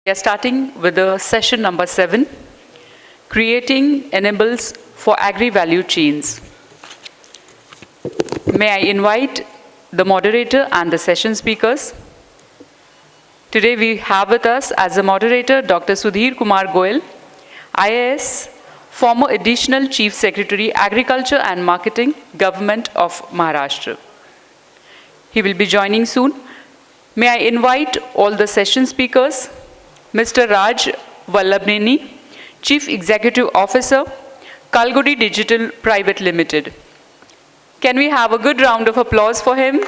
We are starting with the session number 7, Creating Enables for Agri-Value Chains. May I invite the moderator and the session speakers. Today we have with us as the moderator Dr. Sudhir Kumar Goel, IAS, former Additional Chief Secretary, Agriculture and Marketing, Government of Maharashtra. He will be joining soon. May I invite all the session speakers. Mr. Raj Vallabhneni, Chief Executive Officer, Kalgudi Digital Private Limited. Can we have a good round of applause for him?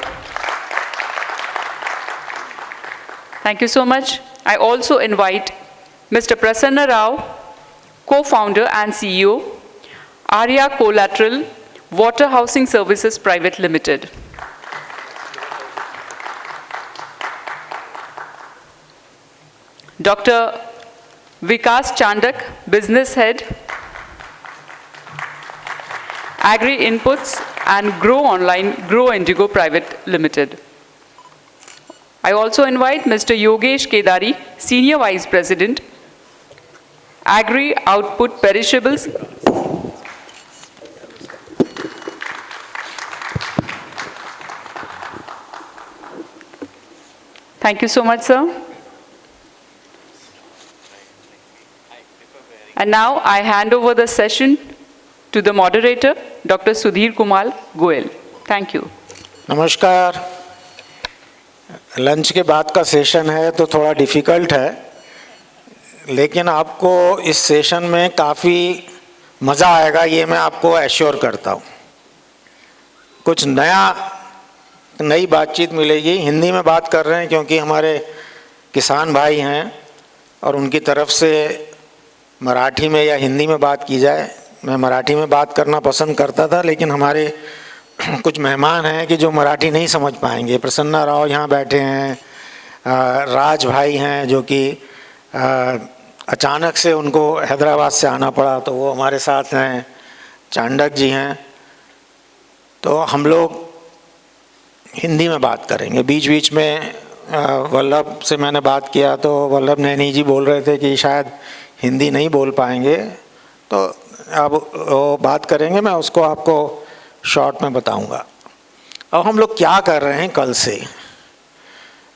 Thank you so much. I also invite Mr. Prasanna Rao, co-founder and CEO, Arya Collateral Water Housing Services Private Limited. Dr. Vikas Chandak, Business Head, Agri Inputs and Grow Online, Grow Indigo Private Limited. I also invite Mr. Yogesh Kedari, Senior Vice President, Agri Output Perishables. Thank you so much, sir. And now I hand over the session to the moderator, Dr. Sudhir Kumar Goel. Thank you. नमस्कार। Lunch के बाद का session है तो थोड़ा difficult है, लेकिन आपको इस सेशन में काफ़ी मज़ा आएगा, ये मैं आपको एश्योर करता हूँ। कुछ नई बातचीत मिलेगी। हिंदी में बात कर रहे हैं क्योंकि हमारे किसान भाई हैं और उनकी तरफ से मराठी में या हिंदी में बात की जाए। मैं मराठी में बात करना पसंद करता था, लेकिन हमारे कुछ मेहमान हैं कि जो मराठी नहीं समझ पाएंगे। प्रसन्ना राव यहाँ बैठे हैं, राज भाई हैं जो कि अचानक से उनको हैदराबाद से आना पड़ा तो वो हमारे साथ हैं, चांडक जी हैं। तो हम लोग हिंदी में बात करेंगे। बीच बीच में वल्लभ से मैंने बात किया तो वल्लभ नैनी जी बोल रहे थे कि शायद हिंदी नहीं बोल पाएंगे, तो अब वो बात करेंगे, मैं उसको आपको शॉर्ट में बताऊंगा। अब हम लोग क्या कर रहे हैं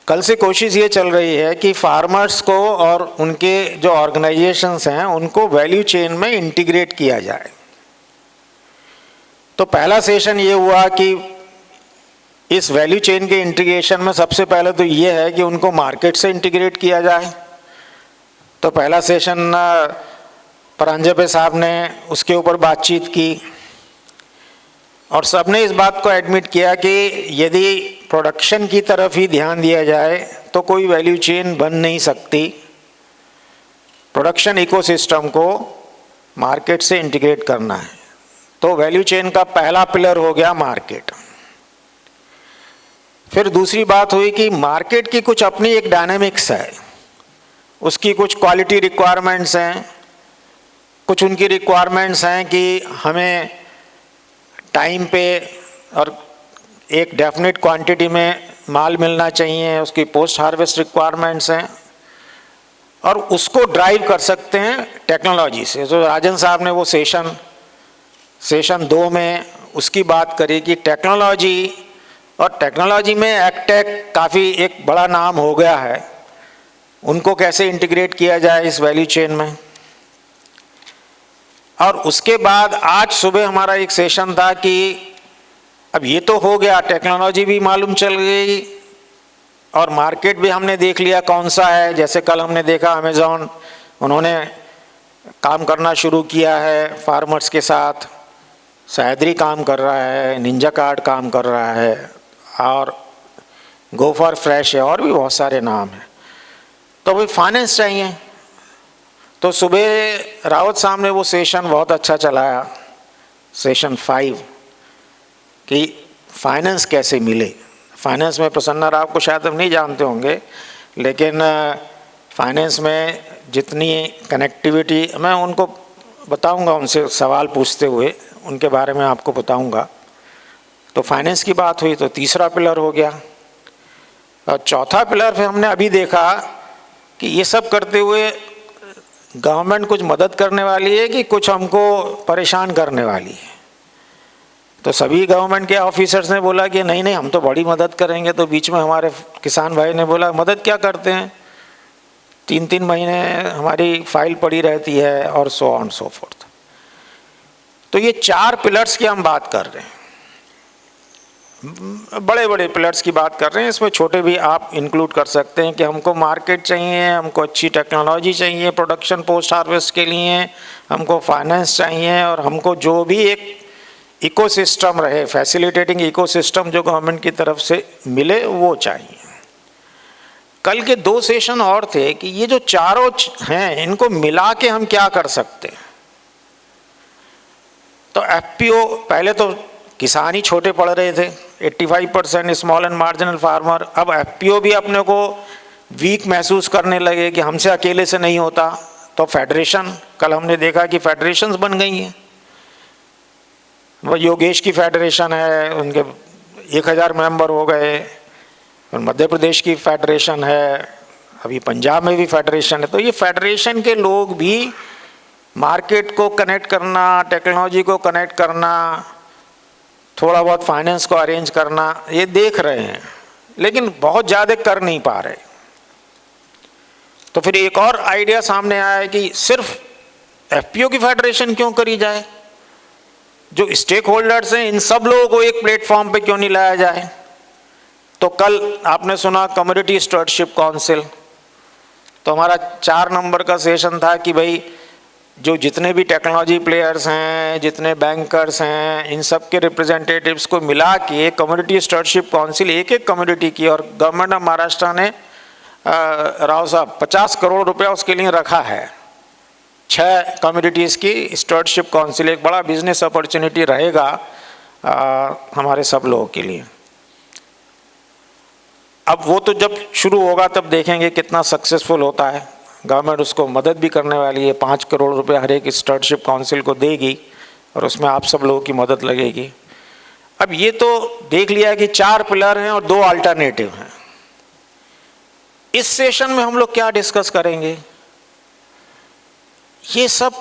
कल से कोशिश ये चल रही है कि फार्मर्स को और उनके जो ऑर्गेनाइजेशंस हैं उनको वैल्यू चेन में इंटीग्रेट किया जाए। तो पहला सेशन ये हुआ कि इस वैल्यू चेन के इंटीग्रेशन में सबसे पहले तो ये है कि उनको मार्केट से इंटीग्रेट किया जाए। तो पहला सेशन परांजपे साहब ने उसके ऊपर बातचीत की और सबने इस बात को एडमिट किया कि यदि प्रोडक्शन की तरफ ही ध्यान दिया जाए तो कोई वैल्यू चेन बन नहीं सकती। प्रोडक्शन इकोसिस्टम को मार्केट से इंटीग्रेट करना है। तो वैल्यू चेन का पहला पिलर हो गया मार्केट। फिर दूसरी बात हुई कि मार्केट की कुछ अपनी एक डायनेमिक्स है, उसकी कुछ क्वालिटी रिक्वायरमेंट्स हैं, कुछ उनकी रिक्वायरमेंट्स हैं कि हमें टाइम पे और एक डेफिनेट क्वांटिटी में माल मिलना चाहिए, उसकी पोस्ट हार्वेस्ट रिक्वायरमेंट्स हैं और उसको ड्राइव कर सकते हैं टेक्नोलॉजी से। तो राजन साहब ने वो सेशन 2 में उसकी बात करी कि टेक्नोलॉजी, और टेक्नोलॉजी में एग्टेक काफ़ी एक बड़ा नाम हो गया है, उनको कैसे इंटीग्रेट किया जाए इस वैल्यू चेन में। और उसके बाद आज सुबह हमारा एक सेशन था कि अब ये तो हो गया, टेक्नोलॉजी भी मालूम चल गई और मार्केट भी हमने देख लिया कौन सा है। जैसे कल हमने देखा अमेज़ॉन, उन्होंने काम करना शुरू किया है फार्मर्स के साथ, सैदरी काम कर रहा है, निंजा कार्ड काम कर रहा है और गो फॉर फ्रेश है, और भी बहुत सारे नाम हैं। तो भाई फाइनेंस चाहिए। तो सुबह रावत साहब ने वो सेशन बहुत अच्छा चलाया, सेशन 5, कि फाइनेंस कैसे मिले। फाइनेंस में प्रसन्ना राव को शायद हम नहीं जानते होंगे, लेकिन फाइनेंस में जितनी कनेक्टिविटी, मैं उनको बताऊंगा, उनसे सवाल पूछते हुए उनके बारे में आपको बताऊंगा। तो फाइनेंस की बात हुई तो तीसरा पिलर हो गया। और चौथा पिलर फिर हमने अभी देखा कि ये सब करते हुए गवर्नमेंट कुछ मदद करने वाली है कि कुछ हमको परेशान करने वाली है। तो सभी गवर्नमेंट के ऑफिसर्स ने बोला कि नहीं नहीं हम तो बड़ी मदद करेंगे। तो बीच में हमारे किसान भाई ने बोला मदद क्या करते हैं, 3-3 महीने हमारी फाइल पड़ी रहती है और सो ऑन सो फोर्थ। तो ये 4 पिलर्स की हम बात कर रहे हैं, बड़े बड़े पिलर्स की बात कर रहे हैं। इसमें छोटे भी आप इंक्लूड कर सकते हैं कि हमको मार्केट चाहिए, हमको अच्छी टेक्नोलॉजी चाहिए प्रोडक्शन पोस्ट हार्वेस्ट के लिए, हमको फाइनेंस चाहिए, और हमको जो भी एक इकोसिस्टम रहे, फैसिलिटेटिंग इकोसिस्टम जो गवर्नमेंट की तरफ से मिले वो चाहिए। कल के 2 सेशन और थे कि ये जो चारों हैं इनको मिला के हम क्या कर सकते हैं। तो एफपीओ, पहले तो किसान ही छोटे पड़ रहे थे, 85% स्मॉल एंड मार्जिनल फार्मर। अब एफपीओ भी अपने को वीक महसूस करने लगे कि हमसे अकेले से नहीं होता। तो फेडरेशन, कल हमने देखा कि फेडरेशंस बन गई हैं। वो योगेश की फेडरेशन है, उनके 1000 मेंबर हो गए। और मध्य प्रदेश की फेडरेशन है, अभी पंजाब में भी फेडरेशन है। तो ये फेडरेशन के लोग भी मार्केट को कनेक्ट करना, टेक्नोलॉजी को कनेक्ट करना, थोड़ा बहुत फाइनेंस को अरेंज करना, ये देख रहे हैं, लेकिन बहुत ज़्यादा कर नहीं पा रहे। तो फिर एक और आइडिया सामने आया है कि सिर्फ एफपीओ की फेडरेशन क्यों करी जाए, जो स्टेक होल्डर्स हैं इन सब लोगों को एक प्लेटफॉर्म पे क्यों नहीं लाया जाए। तो कल आपने सुना कम्युनिटी स्टुअर्डशिप काउंसिल, तो हमारा 4 नंबर का सेशन था कि भाई जो जितने भी टेक्नोलॉजी प्लेयर्स हैं, जितने बैंकर्स हैं, इन सब के रिप्रेजेंटेटिव्स को मिला के कम्युनिटी स्टुअर्डशिप काउंसिल एक कम्युनिटी की, और गवर्नमेंट ऑफ महाराष्ट्र ने राव साहब 50 करोड़ रुपया उसके लिए रखा है। 6 कम्युनिटीज़ की स्टुअर्डशिप काउंसिल, एक बड़ा बिजनेस अपॉर्चुनिटी रहेगा हमारे सब लोगों के लिए। अब वो तो जब शुरू होगा तब देखेंगे कितना सक्सेसफुल होता है। गवर्नमेंट उसको मदद भी करने वाली है, 5 करोड़ रुपए हर एक स्टुअर्डशिप काउंसिल को देगी, और उसमें आप सब लोगों की मदद लगेगी। अब ये तो देख लिया कि 4 पिलर हैं और 2 अल्टरनेटिव हैं। इस सेशन में हम लोग क्या डिस्कस करेंगे, ये सब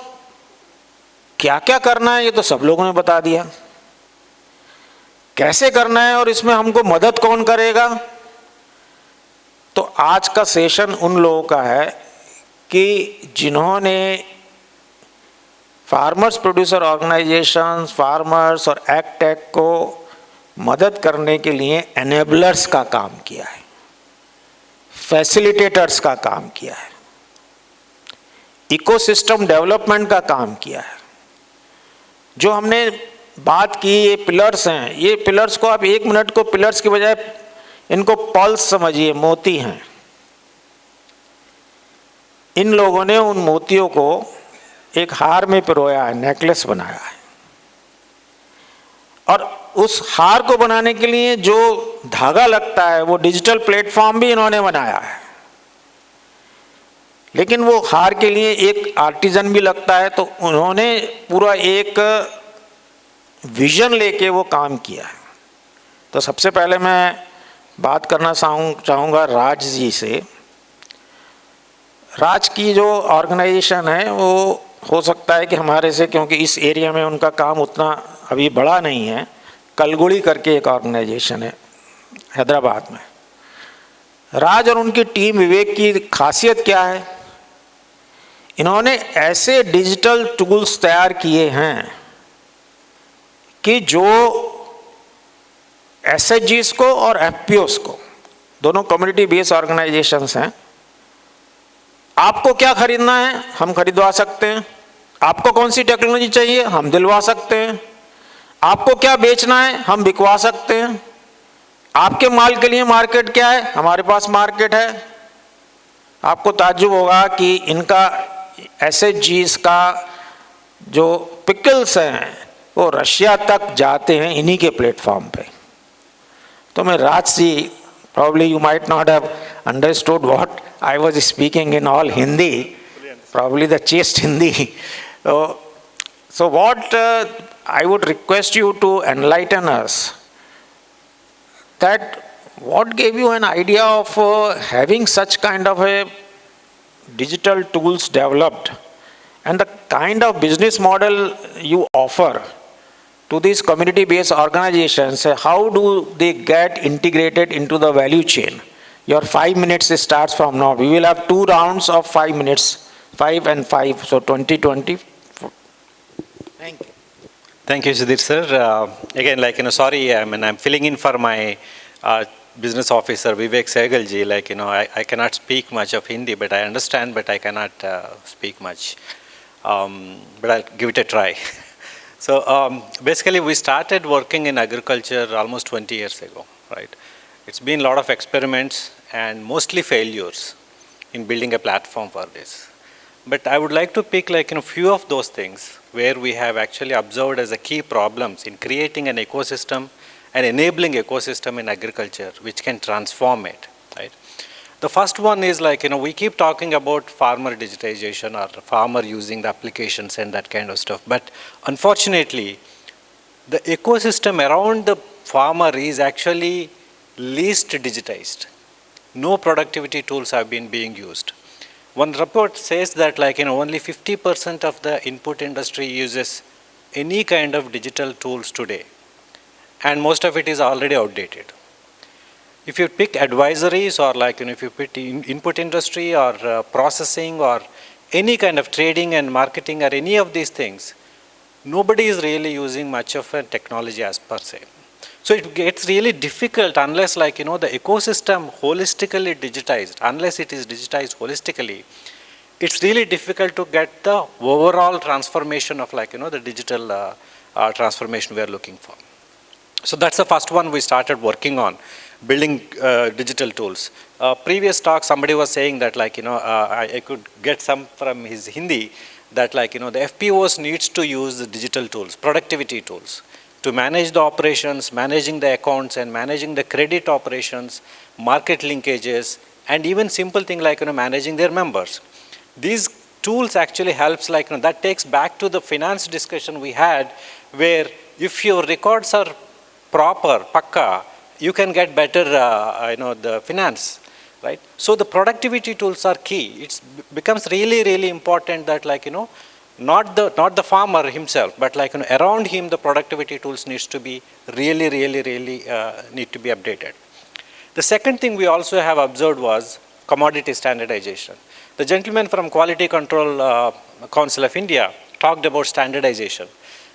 क्या क्या करना है ये तो सब लोगों ने बता दिया। कैसे करना है और इसमें हमको मदद कौन करेगा, तो आज का सेशन उन लोगों का है कि जिन्होंने फार्मर्स प्रोड्यूसर ऑर्गेनाइजेशंस, फार्मर्स और एग्टेक को मदद करने के लिए एनेबलर्स का काम किया है, फैसिलिटेटर्स का काम किया है, इकोसिस्टम डेवलपमेंट का काम किया है। जो हमने बात की ये पिलर्स हैं, ये पिलर्स को आप 1 मिनट को पिलर्स की बजाय इनको पल्स समझिए, मोती हैं। इन लोगों ने उन मोतियों को एक हार में पिरोया है, नेकलेस बनाया है, और उस हार को बनाने के लिए जो धागा लगता है वो डिजिटल प्लेटफॉर्म भी इन्होंने बनाया है। लेकिन वो हार के लिए एक आर्टिजन भी लगता है, तो उन्होंने पूरा एक विजन लेके वो काम किया है। तो सबसे पहले मैं बात करना चाहूँगा राज जी से। राज की जो ऑर्गेनाइजेशन है वो हो सकता है कि हमारे से, क्योंकि इस एरिया में उनका काम उतना अभी बड़ा नहीं है, कलगुड़ी करके एक ऑर्गेनाइजेशन है हैदराबाद में। राज और उनकी टीम विवेक की खासियत क्या है, इन्होंने ऐसे डिजिटल टूल्स तैयार किए हैं कि जो एसएचजीज को और एफपीओस को, दोनों कम्युनिटी बेस्ड ऑर्गेनाइजेशंस हैं, आपको क्या खरीदना है हम खरीदवा सकते हैं, आपको कौन सी टेक्नोलॉजी चाहिए हम दिलवा सकते हैं, आपको क्या बेचना है हम बिकवा सकते हैं, आपके माल के लिए मार्केट क्या है हमारे पास मार्केट है। आपको ताज्जुब होगा कि इनका एसएचजीज का जो पिकल्स हैं वो रशिया तक जाते हैं इन्हीं के प्लेटफॉर्म पे। तो मैं Raj ji, probably you might not have understood what I was speaking in all Hindi, probably the chaste Hindi. So what I would request you to enlighten us, that what gave you an idea of having such kind of a digital tools developed and the kind of business model you offer to these community-based organizations, how do they get integrated into the value chain? Your 5 minutes starts from now. We will have 2 rounds of 5 minutes, 5 and 5, so 20. Thank you. Thank you, Sudhir sir. Again, sorry, I'm filling in for my business officer, Vivek Sehgalji. I cannot speak much of Hindi, but I understand, but I cannot speak much. But I'll give it a try. So basically, we started working in agriculture almost 20 years ago, right? It's been a lot of experiments and mostly failures in building a platform for this. But I would like to pick a few of those things where we have actually observed as a key problems in creating an ecosystem and enabling ecosystem in agriculture, which can transform it, right? The first one is we keep talking about farmer digitization or farmer using the applications and that kind of stuff. But unfortunately, the ecosystem around the farmer is actually least digitized. No productivity tools have been being used. One report says that only 50% of the input industry uses any kind of digital tools today. And most of it is already outdated. If you pick advisories or if you pick input industry or processing or any kind of trading and marketing or any of these things, nobody is really using much of a technology as per se. So it gets really difficult unless the ecosystem holistically digitized, unless it is digitized holistically, it's really difficult to get the overall transformation of the digital transformation we are looking for. So that's the first one we started working on, building digital tools. Previous talk, somebody was saying that I could get some from his Hindi, that the FPOs needs to use the digital tools, productivity tools, to manage the operations, managing the accounts and managing the credit operations, market linkages, and even simple thing managing their members. These tools actually helps that takes back to the finance discussion we had, where if your records are proper, pakka, you can get better, the finance, right? So the productivity tools are key. It becomes really, really important that not the farmer himself, but around him, the productivity tools needs to be really, really, really need to be updated. The second thing we also have observed was commodity standardization. The gentleman from Quality Control Council of India talked about standardization.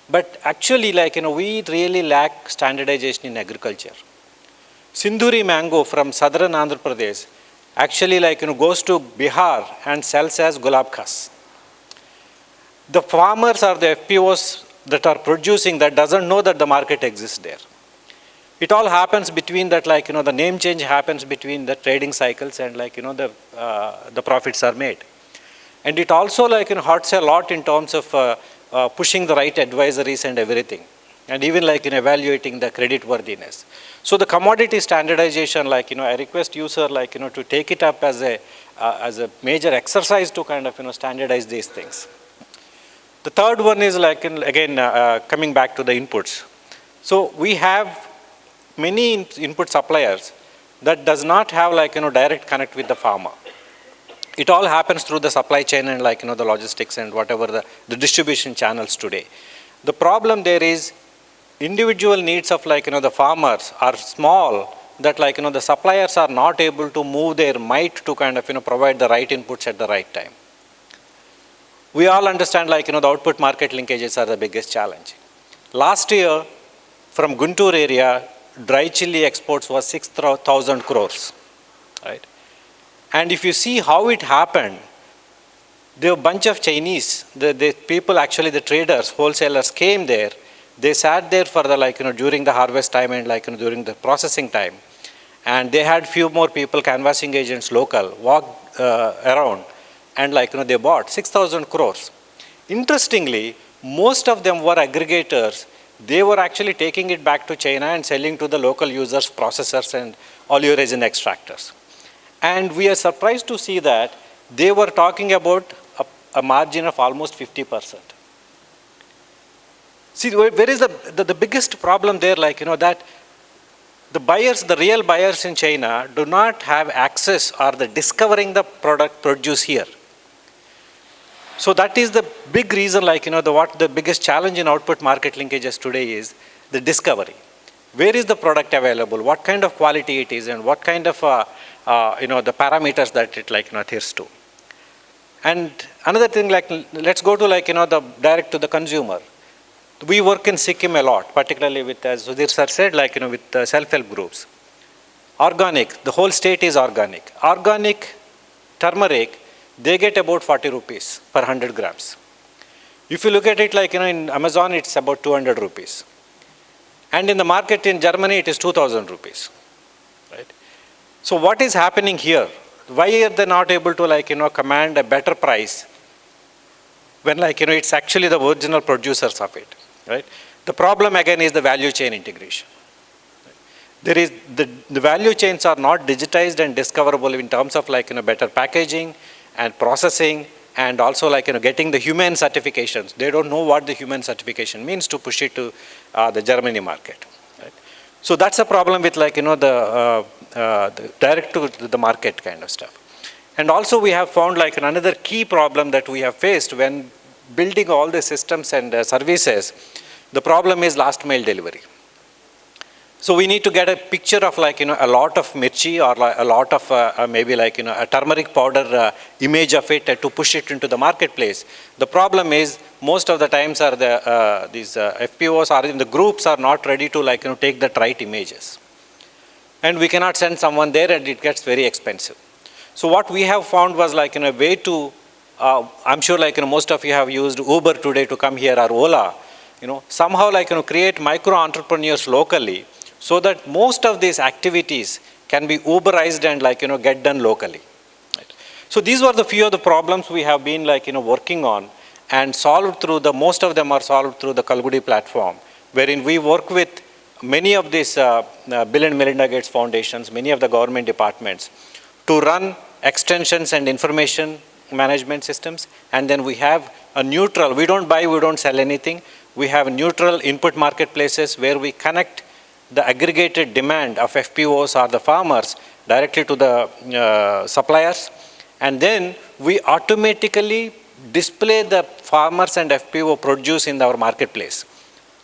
But actually, we really lack standardization in agriculture. Sindhuri mango from southern Andhra Pradesh actually goes to Bihar and sells as gulab khas. The farmers or the FPOs that are producing that doesn't know that the market exists there. It all happens between that, the name change happens between the trading cycles and the profits are made. And it also hurts a lot in terms of pushing the right advisories and everything, and even evaluating the credit worthiness. So the commodity standardization, I request you, sir, to take it up as a major exercise to standardize these things. The third one is again coming back to the inputs. So we have many input suppliers that does not have direct connect with the farmer. It all happens through the supply chain and the logistics and whatever the distribution channels today. The problem there is individual needs of the farmers are small, that the suppliers are not able to move their might to provide the right inputs at the right time. We all understand the output market linkages are the biggest challenge. Last year from Guntur area, dry chili exports was 6,000 crores, right? And if you see how it happened, there were a bunch of Chinese, the people actually, the traders, wholesalers came there. They sat there for during the harvest time and during the processing time. And they had few more people, canvassing agents, local, walked around and they bought 6,000 crores. Interestingly, most of them were aggregators. They were actually taking it back to China and selling to the local users, processors and oleoresin extractors. And we are surprised to see that they were talking about a margin of almost 50%. See, where is the biggest problem there, that the buyers, the real buyers in China do not have access or the discovering the product produce here. So that is the big reason, like, what the biggest challenge in output market linkages today is the discovery. Where is the product available? What kind of quality it is, and what kind of, the parameters that it, adheres to. And another thing, let's go to, the direct to the consumer. We work in Sikkim a lot, particularly with, as Sudhir sir said, with self-help groups. Organic, the whole state is organic. Organic turmeric, they get about 40 rupees per 100 grams. If you look at it in Amazon, it's about 200 rupees. And in the market in Germany, it is 2,000 rupees, right? So what is happening here? Why are they not able to command a better price when it's actually the original producers of it, right? The problem again is the value chain integration. There is the value chains are not digitized and discoverable in terms of better packaging and processing, and also getting the human certifications. They don't know what the human certification means to push it to the Germany market. Right? So that's a problem with the direct to the market kind of stuff. And also we have found another key problem that we have faced when building all the systems and services. The problem is last mile delivery. So we need to get a picture of a lot of mirchi or a lot of maybe a turmeric powder image of it to push it into the marketplace. The problem is most of the times are these FPOs or in the groups are not ready to take the right images. And we cannot send someone there, and it gets very expensive. So what we have found was a way to, I'm sure most of you have used Uber today to come here, or Ola, somehow create micro entrepreneurs locally, so that most of these activities can be Uberized and get done locally. Right? So these were the few of the problems we have been working on and solved through most of them are solved through the Kalgudi platform, wherein we work with many of these Bill and Melinda Gates foundations, many of the government departments to run extensions and information management systems. And then we have a neutral, we don't buy, we don't sell anything. We have neutral input marketplaces where we connect the aggregated demand of FPOs or the farmers directly to the suppliers, and then we automatically display the farmers and FPO produce in our marketplace.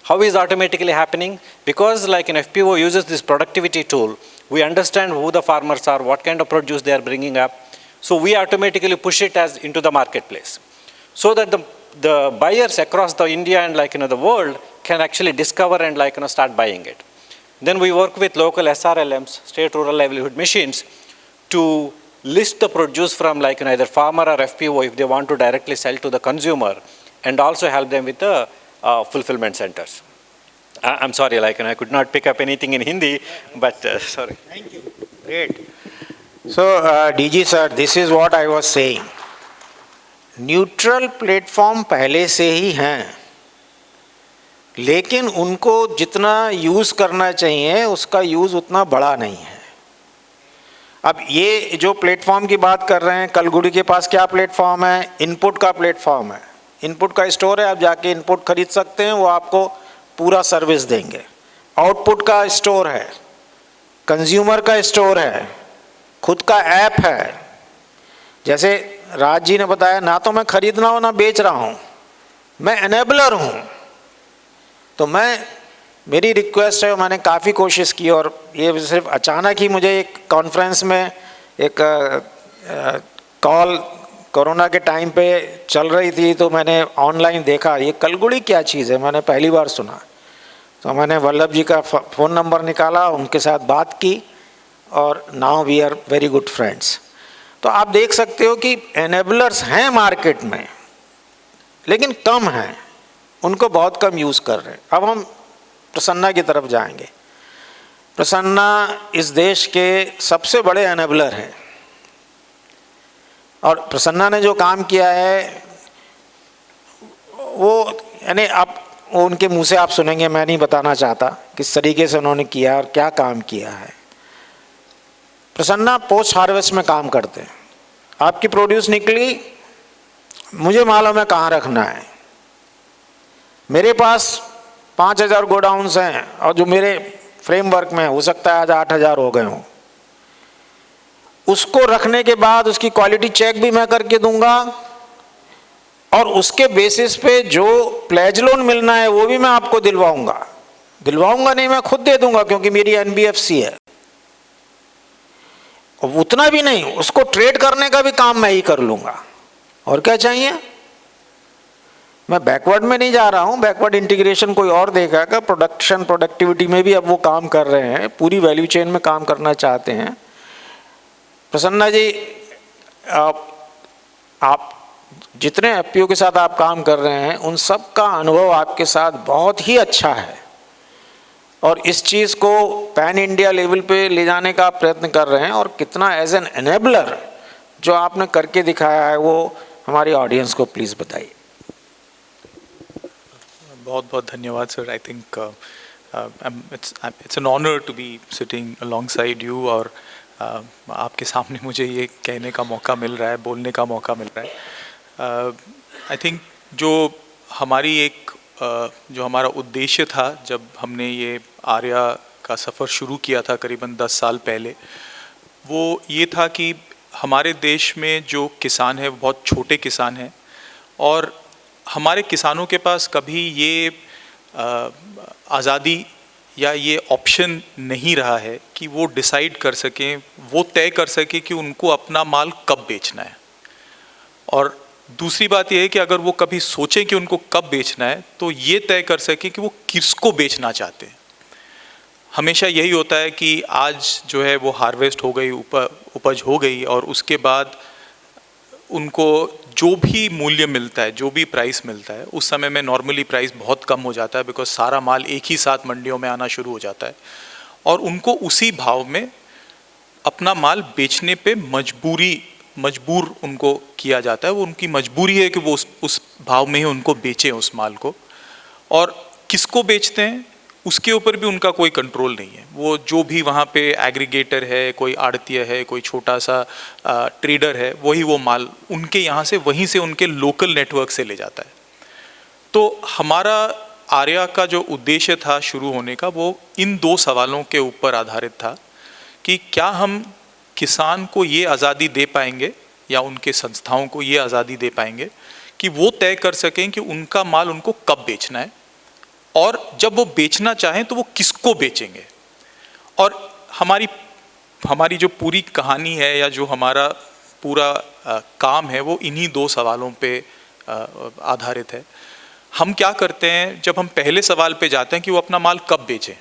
How is automatically happening? Because an FPO uses this productivity tool, we understand who the farmers are, what kind of produce they are bringing up, so we automatically push it into the marketplace, so that the buyers across the India and the world can actually discover and start buying it. Then we work with local SRLMs, state rural livelihood machines, to list the produce from either farmer or FPO if they want to directly sell to the consumer, and also help them with the fulfillment centers. I'm sorry, I could not pick up anything in Hindi, but sorry. Thank you. Great. So, DG sir, this is what I was saying. Neutral platform पहले से ही हैं, लेकिन उनको जितना use करना चाहिए उसका use उतना बड़ा नहीं है। अब ये जो प्लेटफॉर्म की बात कर रहे हैं, कलगुड़ी के पास क्या प्लेटफॉर्म है? इनपुट का प्लेटफॉर्म है, इनपुट का स्टोर है, आप जाके इनपुट खरीद सकते हैं, वो आपको पूरा सर्विस देंगे। आउटपुट का स्टोर है, कंज्यूमर का स्टोर है, खुद का ऐप है। जैसे राज जी ने बताया, ना तो मैं खरीद रहा हूँ ना बेच रहा हूँ, मैं एनेबलर हूँ। तो मेरी रिक्वेस्ट है, मैंने काफ़ी कोशिश की और ये सिर्फ अचानक ही मुझे एक कॉन्फ्रेंस में एक कॉल कोरोना के टाइम पे चल रही थी, तो मैंने ऑनलाइन देखा ये कलगुड़ी क्या चीज़ है, मैंने पहली बार सुना। तो मैंने वल्लभ जी का फ़ोन नंबर निकाला, उनके साथ बात की और now we are very good friends. तो आप देख सकते हो कि एनेबलर्स हैं मार्केट में, लेकिन कम हैं, उनको बहुत कम यूज़ कर रहे हैं। अब हम प्रसन्ना की तरफ जाएंगे। प्रसन्ना इस देश के सबसे बड़े एनेबलर हैं और प्रसन्ना ने जो काम किया है वो यानी आप वो उनके मुंह से आप सुनेंगे, मैं नहीं बताना चाहता किस तरीके से उन्होंने किया और क्या काम किया है। प्रसन्ना पोस्ट हार्वेस्ट में काम करते हैं। आपकी प्रोड्यूस निकली, मुझे मालूम है कहाँ रखना है। मेरे पास 5000 गोडाउन्स हैं और जो मेरे फ्रेमवर्क में हो सकता है आज 8000 हो गए हों। उसको रखने के बाद उसकी क्वालिटी चेक भी मैं करके दूंगा और उसके बेसिस पे जो प्लेज लोन मिलना है वो भी मैं आपको दिलवाऊंगा नहीं, मैं खुद दे दूंगा क्योंकि मेरी एनबीएफसी है। और उतना भी नहीं, उसको ट्रेड करने का भी काम मैं ही कर लूंगा। और क्या चाहिए? मैं बैकवर्ड में नहीं जा रहा हूं, बैकवर्ड इंटीग्रेशन कोई और देखेगा। प्रोडक्शन प्रोडक्टिविटी में भी अब वो काम कर रहे हैं, पूरी वैल्यू चेन में काम करना चाहते हैं। प्रसन्ना जी, आप जितने एफपीओ के साथ आप काम कर रहे हैं उन सब का अनुभव आपके साथ बहुत ही अच्छा है और इस चीज़ को पैन इंडिया लेवल पे ले जाने का आप प्रयत्न कर रहे हैं। और कितना एज एन एनेबलर जो आपने करके दिखाया है वो हमारी ऑडियंस को प्लीज़ बताइए। बहुत बहुत धन्यवाद sir. I think it's an honour to be sitting alongside you और आपके सामने मुझे ये कहने का मौका मिल रहा है, बोलने का मौका मिल रहा है। आई थिंक जो हमारा उद्देश्य था जब हमने ये आर्या का सफ़र शुरू किया था करीबन 10 साल पहले, वो ये था कि हमारे देश में जो किसान है वो बहुत छोटे किसान हैं और हमारे किसानों के पास कभी ये आज़ादी या ये ऑप्शन नहीं रहा है कि वो डिसाइड कर सकें, वो तय कर सकें कि उनको अपना माल कब बेचना है। और दूसरी बात यह है कि अगर वो कभी सोचें कि उनको कब बेचना है तो ये तय कर सकें कि वो किसको बेचना चाहते हैं। हमेशा यही होता है कि आज जो है वो हार्वेस्ट हो गई, उपज हो गई और उसके बाद उनको जो भी मूल्य मिलता है, जो भी प्राइस मिलता है, उस समय में नॉर्मली प्राइस बहुत कम हो जाता है बिकॉज सारा माल एक ही साथ मंडियों में आना शुरू हो जाता है और उनको उसी भाव में अपना माल बेचने पे मजबूर उनको किया जाता है। वो उनकी मजबूरी है कि वो उस भाव में ही उनको बेचें उस माल को। और किसको बेचते हैं उसके ऊपर भी उनका कोई कंट्रोल नहीं है। वो जो भी वहाँ पे एग्रीगेटर है, कोई आड़तिया है, कोई छोटा सा ट्रेडर है, वही वो माल उनके यहाँ से वहीं से उनके लोकल नेटवर्क से ले जाता है। तो हमारा आर्या का जो उद्देश्य था शुरू होने का वो इन 2 सवालों के ऊपर आधारित था कि क्या हम किसान को ये आज़ादी दे पाएंगे या उनके संस्थाओं को ये आज़ादी दे पाएंगे कि वो तय कर सकें कि उनका माल उनको कब बेचना है और जब वो बेचना चाहें तो वो किसको बेचेंगे। और हमारी जो पूरी कहानी है या जो हमारा पूरा काम है वो इन्हीं 2 सवालों पे आधारित है। हम क्या करते हैं जब हम पहले सवाल पे जाते हैं कि वो अपना माल कब बेचें,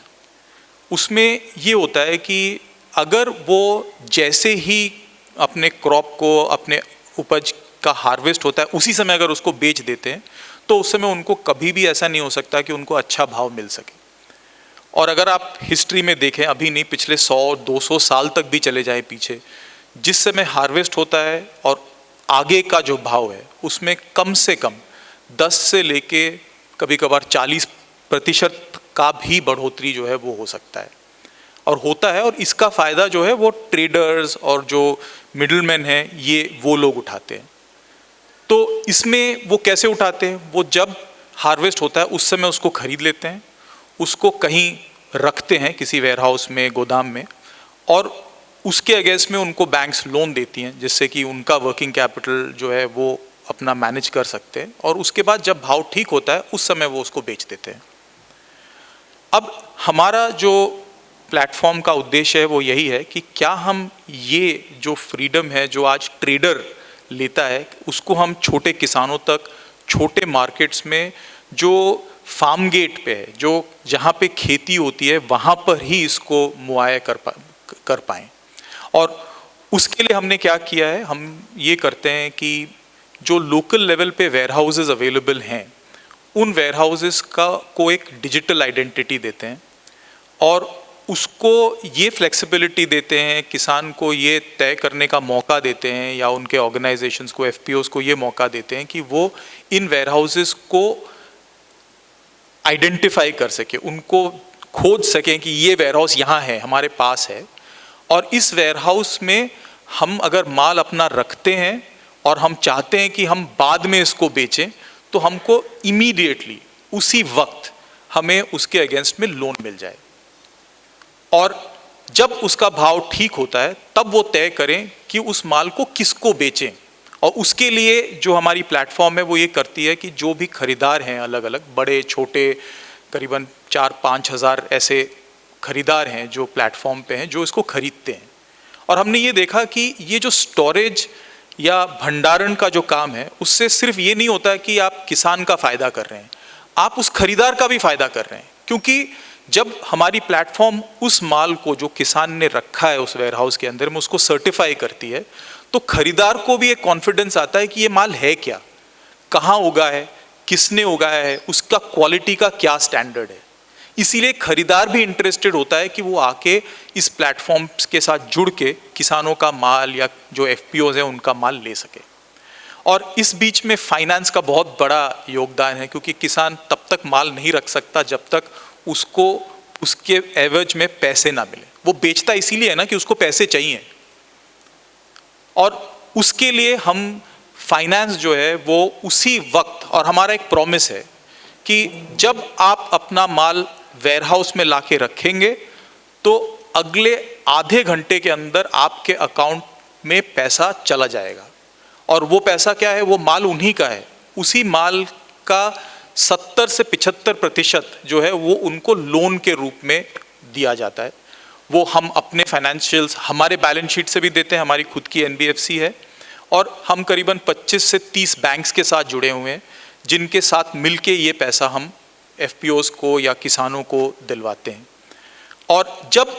उसमें ये होता है कि अगर वो जैसे ही अपने क्रॉप को, अपने उपज का हार्वेस्ट होता है उसी समय अगर उसको बेच देते हैं तो उस समय उनको कभी भी ऐसा नहीं हो सकता कि उनको अच्छा भाव मिल सके। और अगर आप हिस्ट्री में देखें, अभी नहीं पिछले 100-200 साल तक भी चले जाएं पीछे, जिस समय हार्वेस्ट होता है और आगे का जो भाव है उसमें कम से कम 10 से लेके कभी कभार 40% का भी बढ़ोतरी जो है वो हो सकता है और होता है। और इसका फ़ायदा जो है वो ट्रेडर्स और जो मिडलमैन हैं ये वो लोग उठाते हैं। तो इसमें वो कैसे उठाते हैं? वो जब हार्वेस्ट होता है उस समय उसको खरीद लेते हैं, उसको कहीं रखते हैं किसी वेयरहाउस में, गोदाम में, और उसके अगेंस्ट में उनको बैंक्स लोन देती हैं जिससे कि उनका वर्किंग कैपिटल जो है वो अपना मैनेज कर सकते हैं। और उसके बाद जब भाव ठीक होता है उस समय वो उसको बेच देते हैं। अब हमारा जो प्लेटफॉर्म का उद्देश्य है वो यही है कि क्या हम ये जो फ्रीडम है जो आज ट्रेडर लेता है उसको हम छोटे किसानों तक, छोटे मार्केट्स में जो फार्म गेट पे है, जो जहाँ पे खेती होती है वहाँ पर ही इसको मुहैया कर पाएँ। और उसके लिए हमने क्या किया है, हम ये करते हैं कि जो लोकल लेवल पे वेयरहाउसेस अवेलेबल हैं उन वेयरहाउसेस को एक डिजिटल आइडेंटिटी देते हैं और उसको ये फ्लेक्सिबिलिटी देते हैं, किसान को ये तय करने का मौका देते हैं या उनके ऑर्गेनाइजेशंस को, एफपीओस को ये मौका देते हैं कि वो इन वेयरहाउसेस को आइडेंटिफाई कर सके, उनको खोज सकें कि ये वेयरहाउस यहाँ है, हमारे पास है। और इस वेयरहाउस में हम अगर माल अपना रखते हैं और हम चाहते हैं कि हम बाद में इसको बेचें तो हमको इमीडिएटली उसी वक्त हमें उसके अगेंस्ट में लोन मिल जाए। और जब उसका भाव ठीक होता है तब वो तय करें कि उस माल को किसको बेचें और उसके लिए जो हमारी प्लेटफॉर्म है वो ये करती है कि जो भी खरीदार हैं अलग अलग बड़े छोटे करीबन 4-5 हज़ार ऐसे खरीदार हैं जो प्लेटफॉर्म पे हैं जो इसको खरीदते हैं। और हमने ये देखा कि ये जो स्टोरेज या भंडारण का जो काम है उससे सिर्फ ये नहीं होता है कि आप किसान का फ़ायदा कर रहे हैं, आप उस खरीदार का भी फ़ायदा कर रहे हैं। क्योंकि जब हमारी प्लेटफॉर्म उस माल को जो किसान ने रखा है उस वेयरहाउस के अंदर में उसको सर्टिफाई करती है तो खरीदार को भी एक कॉन्फिडेंस आता है कि ये माल है क्या, कहाँ उगा है, किसने उगाया है, उसका क्वालिटी का क्या स्टैंडर्ड है। इसीलिए खरीदार भी इंटरेस्टेड होता है कि वो आके इस प्लेटफॉर्म के साथ जुड़ के किसानों का माल या जो एफपीओज हैं उनका माल ले सके। और इस बीच में फाइनेंस का बहुत बड़ा योगदान है क्योंकि किसान तब तक माल नहीं रख सकता जब तक उसको उसके एवज में पैसे ना मिले। वो बेचता इसीलिए है ना कि उसको पैसे चाहिए, और उसके लिए हम फाइनेंस जो है वो उसी वक्त, और हमारा एक प्रॉमिस है कि जब आप अपना माल वेयरहाउस में लाके रखेंगे तो अगले आधे घंटे के अंदर आपके अकाउंट में पैसा चला जाएगा। और वो पैसा क्या है, वो माल उन्हीं का है, उसी माल का 70 से 75% जो है वो उनको लोन के रूप में दिया जाता है। वो हम अपने फाइनेंशियल्स हमारे बैलेंस शीट से भी देते हैं, हमारी खुद की एनबीएफसी है, और हम करीबन 25 से 30 बैंक्स के साथ जुड़े हुए हैं जिनके साथ मिलके ये पैसा हम एफपीओज को या किसानों को दिलवाते हैं। और जब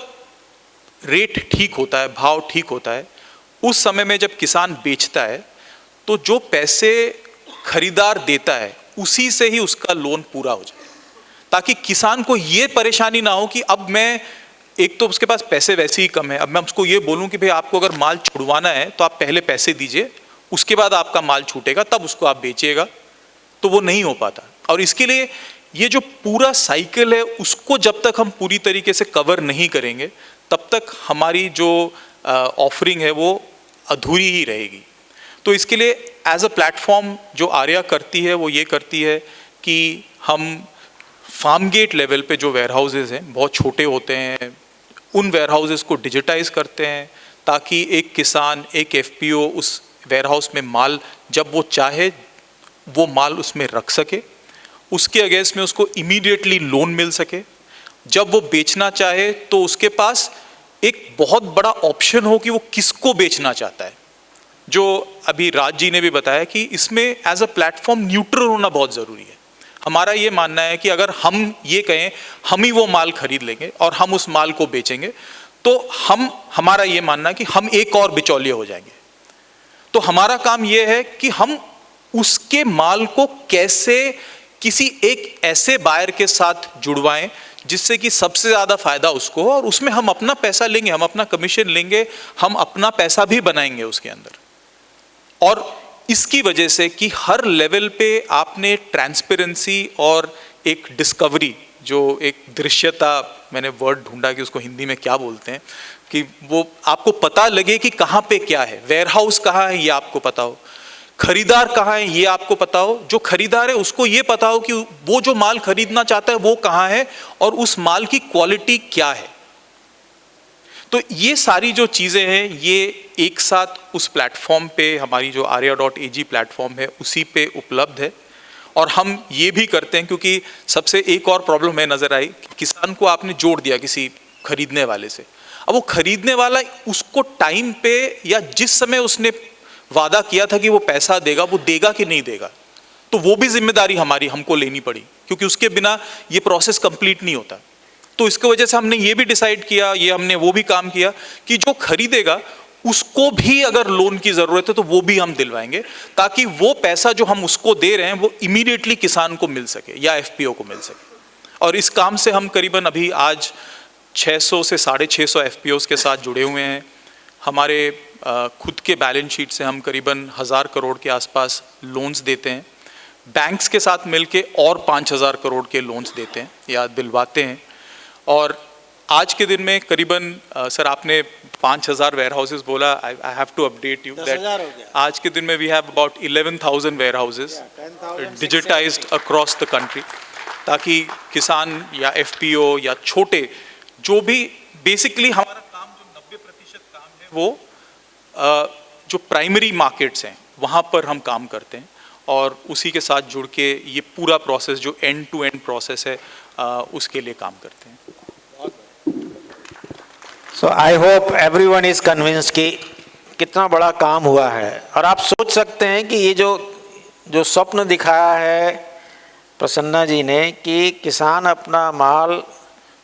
रेट ठीक होता है, भाव ठीक होता है, उस समय में जब किसान बेचता है तो जो पैसे खरीदार देता है उसी से ही उसका लोन पूरा हो जाए, ताकि किसान को ये परेशानी ना हो कि अब मैं, एक तो उसके पास पैसे वैसे ही कम है, अब मैं उसको ये बोलूं कि भाई आपको अगर माल छुड़वाना है तो आप पहले पैसे दीजिए, उसके बाद आपका माल छूटेगा तब उसको आप बेचिएगा, तो वो नहीं हो पाता। और इसके लिए ये जो पूरा साइकिल है उसको जब तक हम पूरी तरीके से कवर नहीं करेंगे तब तक हमारी जो ऑफरिंग है वो अधूरी ही रहेगी। तो इसके लिए एज अ प्लेटफॉर्म जो आर्या करती है वो ये करती है कि हम फार्म गेट लेवल पे जो वेयरहाउसेस हैं बहुत छोटे होते हैं, उन वेयरहाउसेस को डिजिटाइज करते हैं ताकि एक किसान, एक एफपीओ उस वेयरहाउस में माल जब वो चाहे वो माल उसमें रख सके, उसके अगेंस्ट में उसको इमीडिएटली लोन मिल सके, जब वो बेचना चाहे तो उसके पास एक बहुत बड़ा ऑप्शन हो कि वो किसको बेचना चाहता है। जो अभी राज जी ने भी बताया कि इसमें एज अ प्लेटफॉर्म न्यूट्रल होना बहुत ज़रूरी है। हमारा ये मानना है कि अगर हम ये कहें हम ही वो माल खरीद लेंगे और हम उस माल को बेचेंगे तो हमारा ये मानना है कि हम एक और बिचौलिए हो जाएंगे। तो हमारा काम ये है कि हम उसके माल को कैसे किसी एक ऐसे बायर के साथ जुड़वाएं जिससे कि सबसे ज़्यादा फायदा उसको हो, और उसमें हम अपना पैसा लेंगे, हम अपना कमीशन लेंगे, हम अपना पैसा भी बनाएंगे उसके अंदर। और इसकी वजह से कि हर लेवल पे आपने ट्रांसपेरेंसी और एक डिस्कवरी, जो एक दृश्यता, मैंने वर्ड ढूंढा कि उसको हिंदी में क्या बोलते हैं, कि वो आपको पता लगे कि कहाँ पे क्या है, वेयरहाउस कहाँ है ये आपको पता हो, खरीदार कहाँ है ये आपको पता हो, जो खरीदार है उसको ये पता हो कि वो जो माल खरीदना चाहता है वो कहाँ है और उस माल की क्वालिटी क्या है। तो ये सारी जो चीज़ें हैं ये एक साथ उस प्लेटफॉर्म पे, हमारी जो arya.ag प्लेटफॉर्म है उसी पे उपलब्ध है। और हम ये भी करते हैं क्योंकि सबसे एक और प्रॉब्लम है नज़र आई, किसान को आपने जोड़ दिया किसी खरीदने वाले से, अब वो खरीदने वाला उसको टाइम पे या जिस समय उसने वादा किया था कि वो पैसा देगा वो देगा कि नहीं देगा, तो वो भी जिम्मेदारी हमको लेनी पड़ी क्योंकि उसके बिना ये प्रोसेस कंप्लीट नहीं होता। तो इसकी वजह से हमने ये भी डिसाइड किया, ये हमने वो भी काम किया कि जो खरीदेगा उसको भी अगर लोन की ज़रूरत है तो वो भी हम दिलवाएंगे, ताकि वो पैसा जो हम उसको दे रहे हैं वो इमीडिएटली किसान को मिल सके या एफपीओ को मिल सके। और इस काम से हम करीबन अभी आज 600 से 650 एफपीओज के साथ जुड़े हुए हैं। हमारे खुद के बैलेंस शीट से हम करीबन 1000 करोड़ के आसपास लोन्स देते हैं, बैंक्स के साथ मिलके और 5000 करोड़ के लोन्स देते हैं या दिलवाते हैं। और आज के दिन में करीबन सर आपने 5000 वेयर हाउसेज बोला, I have to update you that आज के दिन में we have about 11,000 warehouses digitised across the country, ताकि किसान या एफपीओ या छोटे जो भी, बेसिकली हमारा काम जो 90% काम है वो जो प्राइमरी मार्केट्स हैं वहाँ पर हम काम करते हैं और उसी के साथ जुड़ के ये पूरा प्रोसेस जो एंड टू एंड प्रोसेस है उसके लिए काम करते हैं। So I hope everyone is convinced कि कितना बड़ा काम हुआ है। और आप सोच सकते हैं कि ये जो स्वप्न दिखाया है प्रसन्ना जी ने कि किसान अपना माल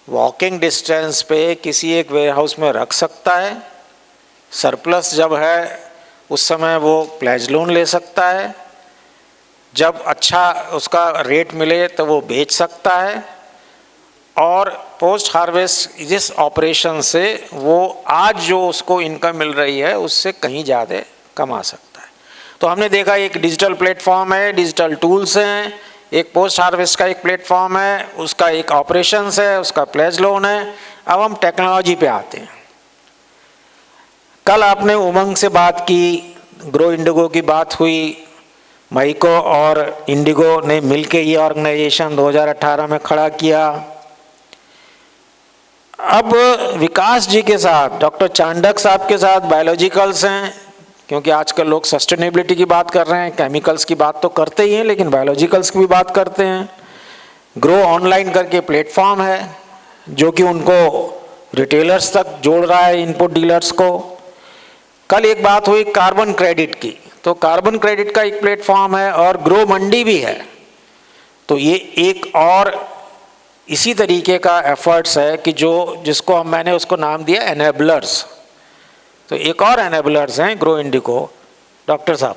वॉकिंग डिस्टेंस पे किसी एक वेयरहाउस में रख सकता है, सरप्लस जब है उस समय वो प्लेज लोन ले सकता है, जब अच्छा उसका रेट मिले तो वो बेच सकता है, और पोस्ट हार्वेस्ट जिस ऑपरेशन से वो आज जो उसको इनकम मिल रही है उससे कहीं ज़्यादा कमा सकता है। तो हमने देखा एक डिजिटल प्लेटफॉर्म है, डिजिटल टूल्स हैं, एक पोस्ट हार्वेस्ट का एक प्लेटफॉर्म है, उसका एक ऑपरेशंस है, उसका प्लेज लोन है। अब हम टेक्नोलॉजी पे आते हैं। कल आपने उमंग से बात की, ग्रो इंडिगो की बात हुई, माइको और इंडिगो ने मिलके ये ऑर्गेनाइजेशन 2018 में खड़ा किया। अब विकास जी के साथ, डॉक्टर चांडक साहब के साथ बायोलॉजिकल्स हैं, क्योंकि आजकल लोग सस्टेनेबिलिटी की बात कर रहे हैं, केमिकल्स की बात तो करते ही हैं लेकिन बायोलॉजिकल्स की भी बात करते हैं। ग्रो ऑनलाइन करके प्लेटफॉर्म है जो कि उनको रिटेलर्स तक जोड़ रहा है, इनपुट डीलर्स को। कल एक बात हुई कार्बन क्रेडिट की, तो कार्बन क्रेडिट का एक प्लेटफॉर्म है और ग्रो मंडी भी है। तो ये एक और इसी तरीके का एफर्ट्स है कि जिसको मैंने उसको नाम दिया एनेबलर्स। तो एक और एनेबलर्स हैं ग्रो इंडिगो। डॉक्टर साहब।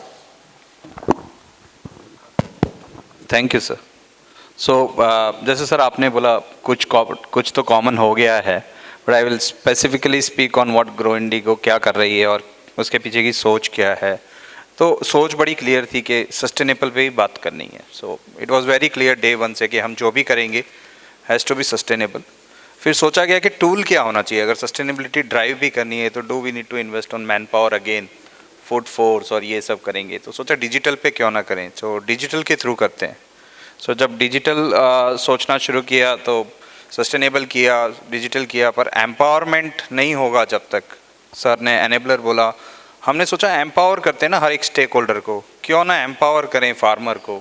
Thank you sir. सो जैसे सर आपने बोला कुछ तो कॉमन हो गया है, but I will specifically speak on what grow Indigo क्या कर रही है और उसके पीछे की सोच क्या है। तो सोच बड़ी क्लियर थी कि सस्टेनेबल पे ही बात करनी है। So it was very clear day one से कि हम जो भी करेंगे हैज़ टू बी सस्टेनेबल। फिर सोचा गया कि टूल क्या होना चाहिए, अगर सस्टेनेबिलिटी ड्राइव भी करनी है तो do we need to invest on manpower again, food force और ये सब करेंगे। तो सोचा डिजिटल पे क्यों ना करें, सो डिजिटल के थ्रू करते हैं। सो जब डिजिटल सोचना शुरू किया तो सस्टेनेबल किया, डिजिटल किया, पर एम्पावरमेंट नहीं होगा जब तक। सर ने एनेबलर बोला, हमने सोचा एम्पावर करते हैं ना हर एक स्टेक होल्डर को, क्यों ना एम्पावर करें फार्मर को,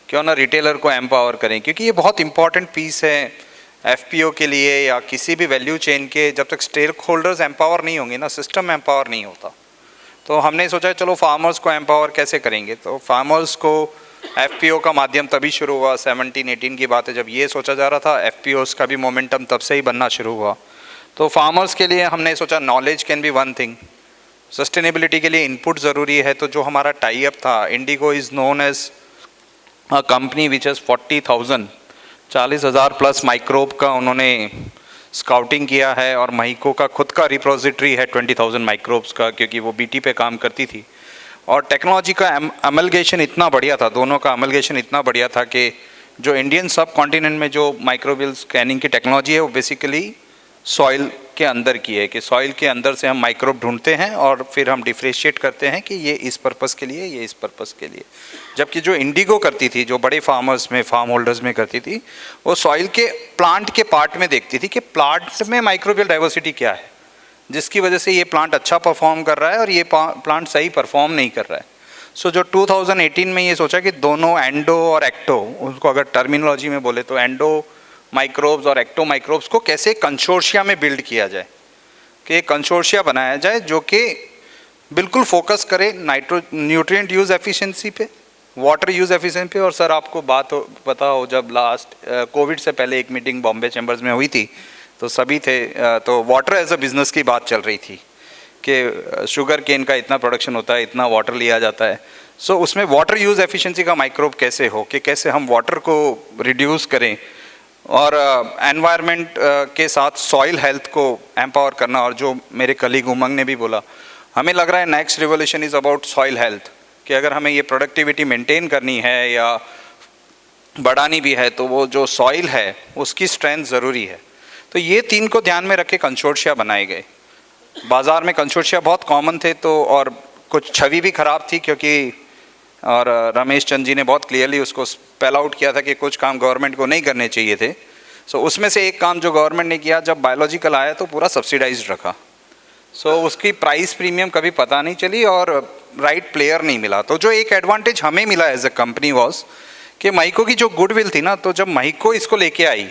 क्यों ना रिटेलर को एम्पावर करें, क्योंकि ये बहुत इंपॉर्टेंट पीस है एफपीओ के लिए या किसी भी वैल्यू चेन के। जब तक स्टेक होल्डर्स एम्पावर नहीं होंगे ना, सिस्टम एम्पावर नहीं होता। तो हमने सोचा चलो फार्मर्स को एम्पावर कैसे करेंगे। तो फार्मर्स को एफपीओ का माध्यम तभी शुरू हुआ, 17-18 की बात है जब ये सोचा जा रहा था। एफपीओस का भी मोमेंटम तब से ही बनना शुरू हुआ। तो फार्मर्स के लिए हमने सोचा knowledge can be one thing, sustainability के लिए इनपुट ज़रूरी है। तो जो हमारा टाई अप था, Indigo is known as a company which has 40,000 plus microbe का उन्होंने स्काउटिंग किया है, और माइको का खुद का रिपोजिटरी है 20,000 माइक्रोब्स का, क्योंकि वो बीटी पे काम करती थी। और टेक्नोलॉजी का अमलगेशन इतना बढ़िया था, दोनों का अमलगेशन इतना बढ़िया था कि जो इंडियन सब कॉन्टिनेंट में जो माइक्रोबियल स्कैनिंग की टेक्नोलॉजी है वो बेसिकली सॉइल के अंदर की है, कि सॉइल के अंदर से हम माइक्रोब ढूंढते हैं और फिर हम डिफ्रेशिएट करते हैं कि ये इस पर्पस के लिए, ये इस पर्पस के लिए। जबकि जो इंडिगो करती थी, जो बड़े फार्मर्स में, फार्म होल्डर्स में करती थी, वो सॉइल के प्लांट के पार्ट में देखती थी कि प्लांट में माइक्रोबियल डाइवर्सिटी क्या है, जिसकी वजह से ये प्लांट अच्छा परफॉर्म कर रहा है और ये प्लांट सही परफॉर्म नहीं कर रहा है। सो जो 2018 में ये सोचा कि दोनों एंडो और एक्टो, उसको अगर टर्मिनोलॉजी में बोले तो एंडो माइक्रोब्स और एक्टो माइक्रोब्स को कैसे कंसोर्शिया में बिल्ड किया जाए, कि एक कंसोर्शिया बनाया जाए जो कि बिल्कुल फोकस करे न्यूट्रिएंट यूज़ एफिशिएंसी पे, वाटर यूज़ एफिशिएंसी पे। और सर आपको बात पता हो, जब लास्ट कोविड से पहले एक मीटिंग बॉम्बे चैम्बर्स में हुई थी तो सभी थे, तो वाटर एज अ बिज़नेस की बात चल रही थी कि शुगर केन का इतना प्रोडक्शन होता है, इतना वाटर लिया जाता है। सो उसमें वाटर यूज़ एफिशिएंसी का माइक्रोब कैसे हो, कि कैसे हम वाटर को रिड्यूस करें, और एनवायरनमेंट के साथ सॉइल हेल्थ को एम्पावर करना। और जो मेरे कलीग उमंग ने भी बोला, हमें लग रहा है next revolution is about soil health, कि अगर हमें ये प्रोडक्टिविटी मेंटेन करनी है या बढ़ानी भी है तो वो जो सॉइल है उसकी स्ट्रेंथ ज़रूरी है। तो ये तीन को ध्यान में रख के कंसोर्शिया बनाए गए। बाज़ार में कंसोर्शिया बहुत कॉमन थे, तो और कुछ छवि भी ख़राब थी, क्योंकि और रमेश चंद जी ने बहुत क्लियरली उसको स्पेल आउट किया था कि कुछ काम गवर्नमेंट को नहीं करने चाहिए थे। सो उसमें से एक काम जो गवर्नमेंट ने किया, जब बायोलॉजिकल आया तो पूरा सब्सिडाइज्ड रखा। सो उसकी प्राइस प्रीमियम कभी पता नहीं चली, और राइट प्लेयर नहीं मिला। तो जो एक एडवांटेज हमें मिला एज अ कंपनी वॉज कि माइको की जो गुडविल थी ना, तो जब माइको इसको लेके आई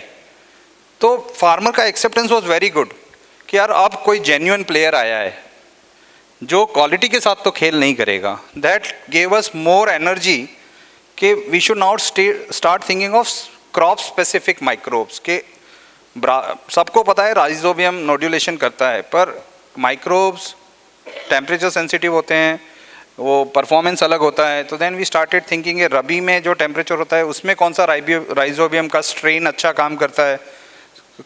तो फार्मर का एक्सेप्टेंस वॉज वेरी गुड कि यार अब कोई जेन्युइन प्लेयर आया है जो क्वालिटी के साथ तो खेल नहीं करेगा। That gave us more energy कि we should not start thinking of crop specific microbes के सबको पता है राइजोबियम नोड्यूलेशन करता है, पर माइक्रोब्स टेम्परेचर सेंसिटिव होते हैं, वो परफॉर्मेंस अलग होता है। तो देन वी स्टार्टेड थिंकिंग रबी में जो टेम्परेचर होता है उसमें कौन सा राइजोबियम का स्ट्रेन अच्छा काम करता है,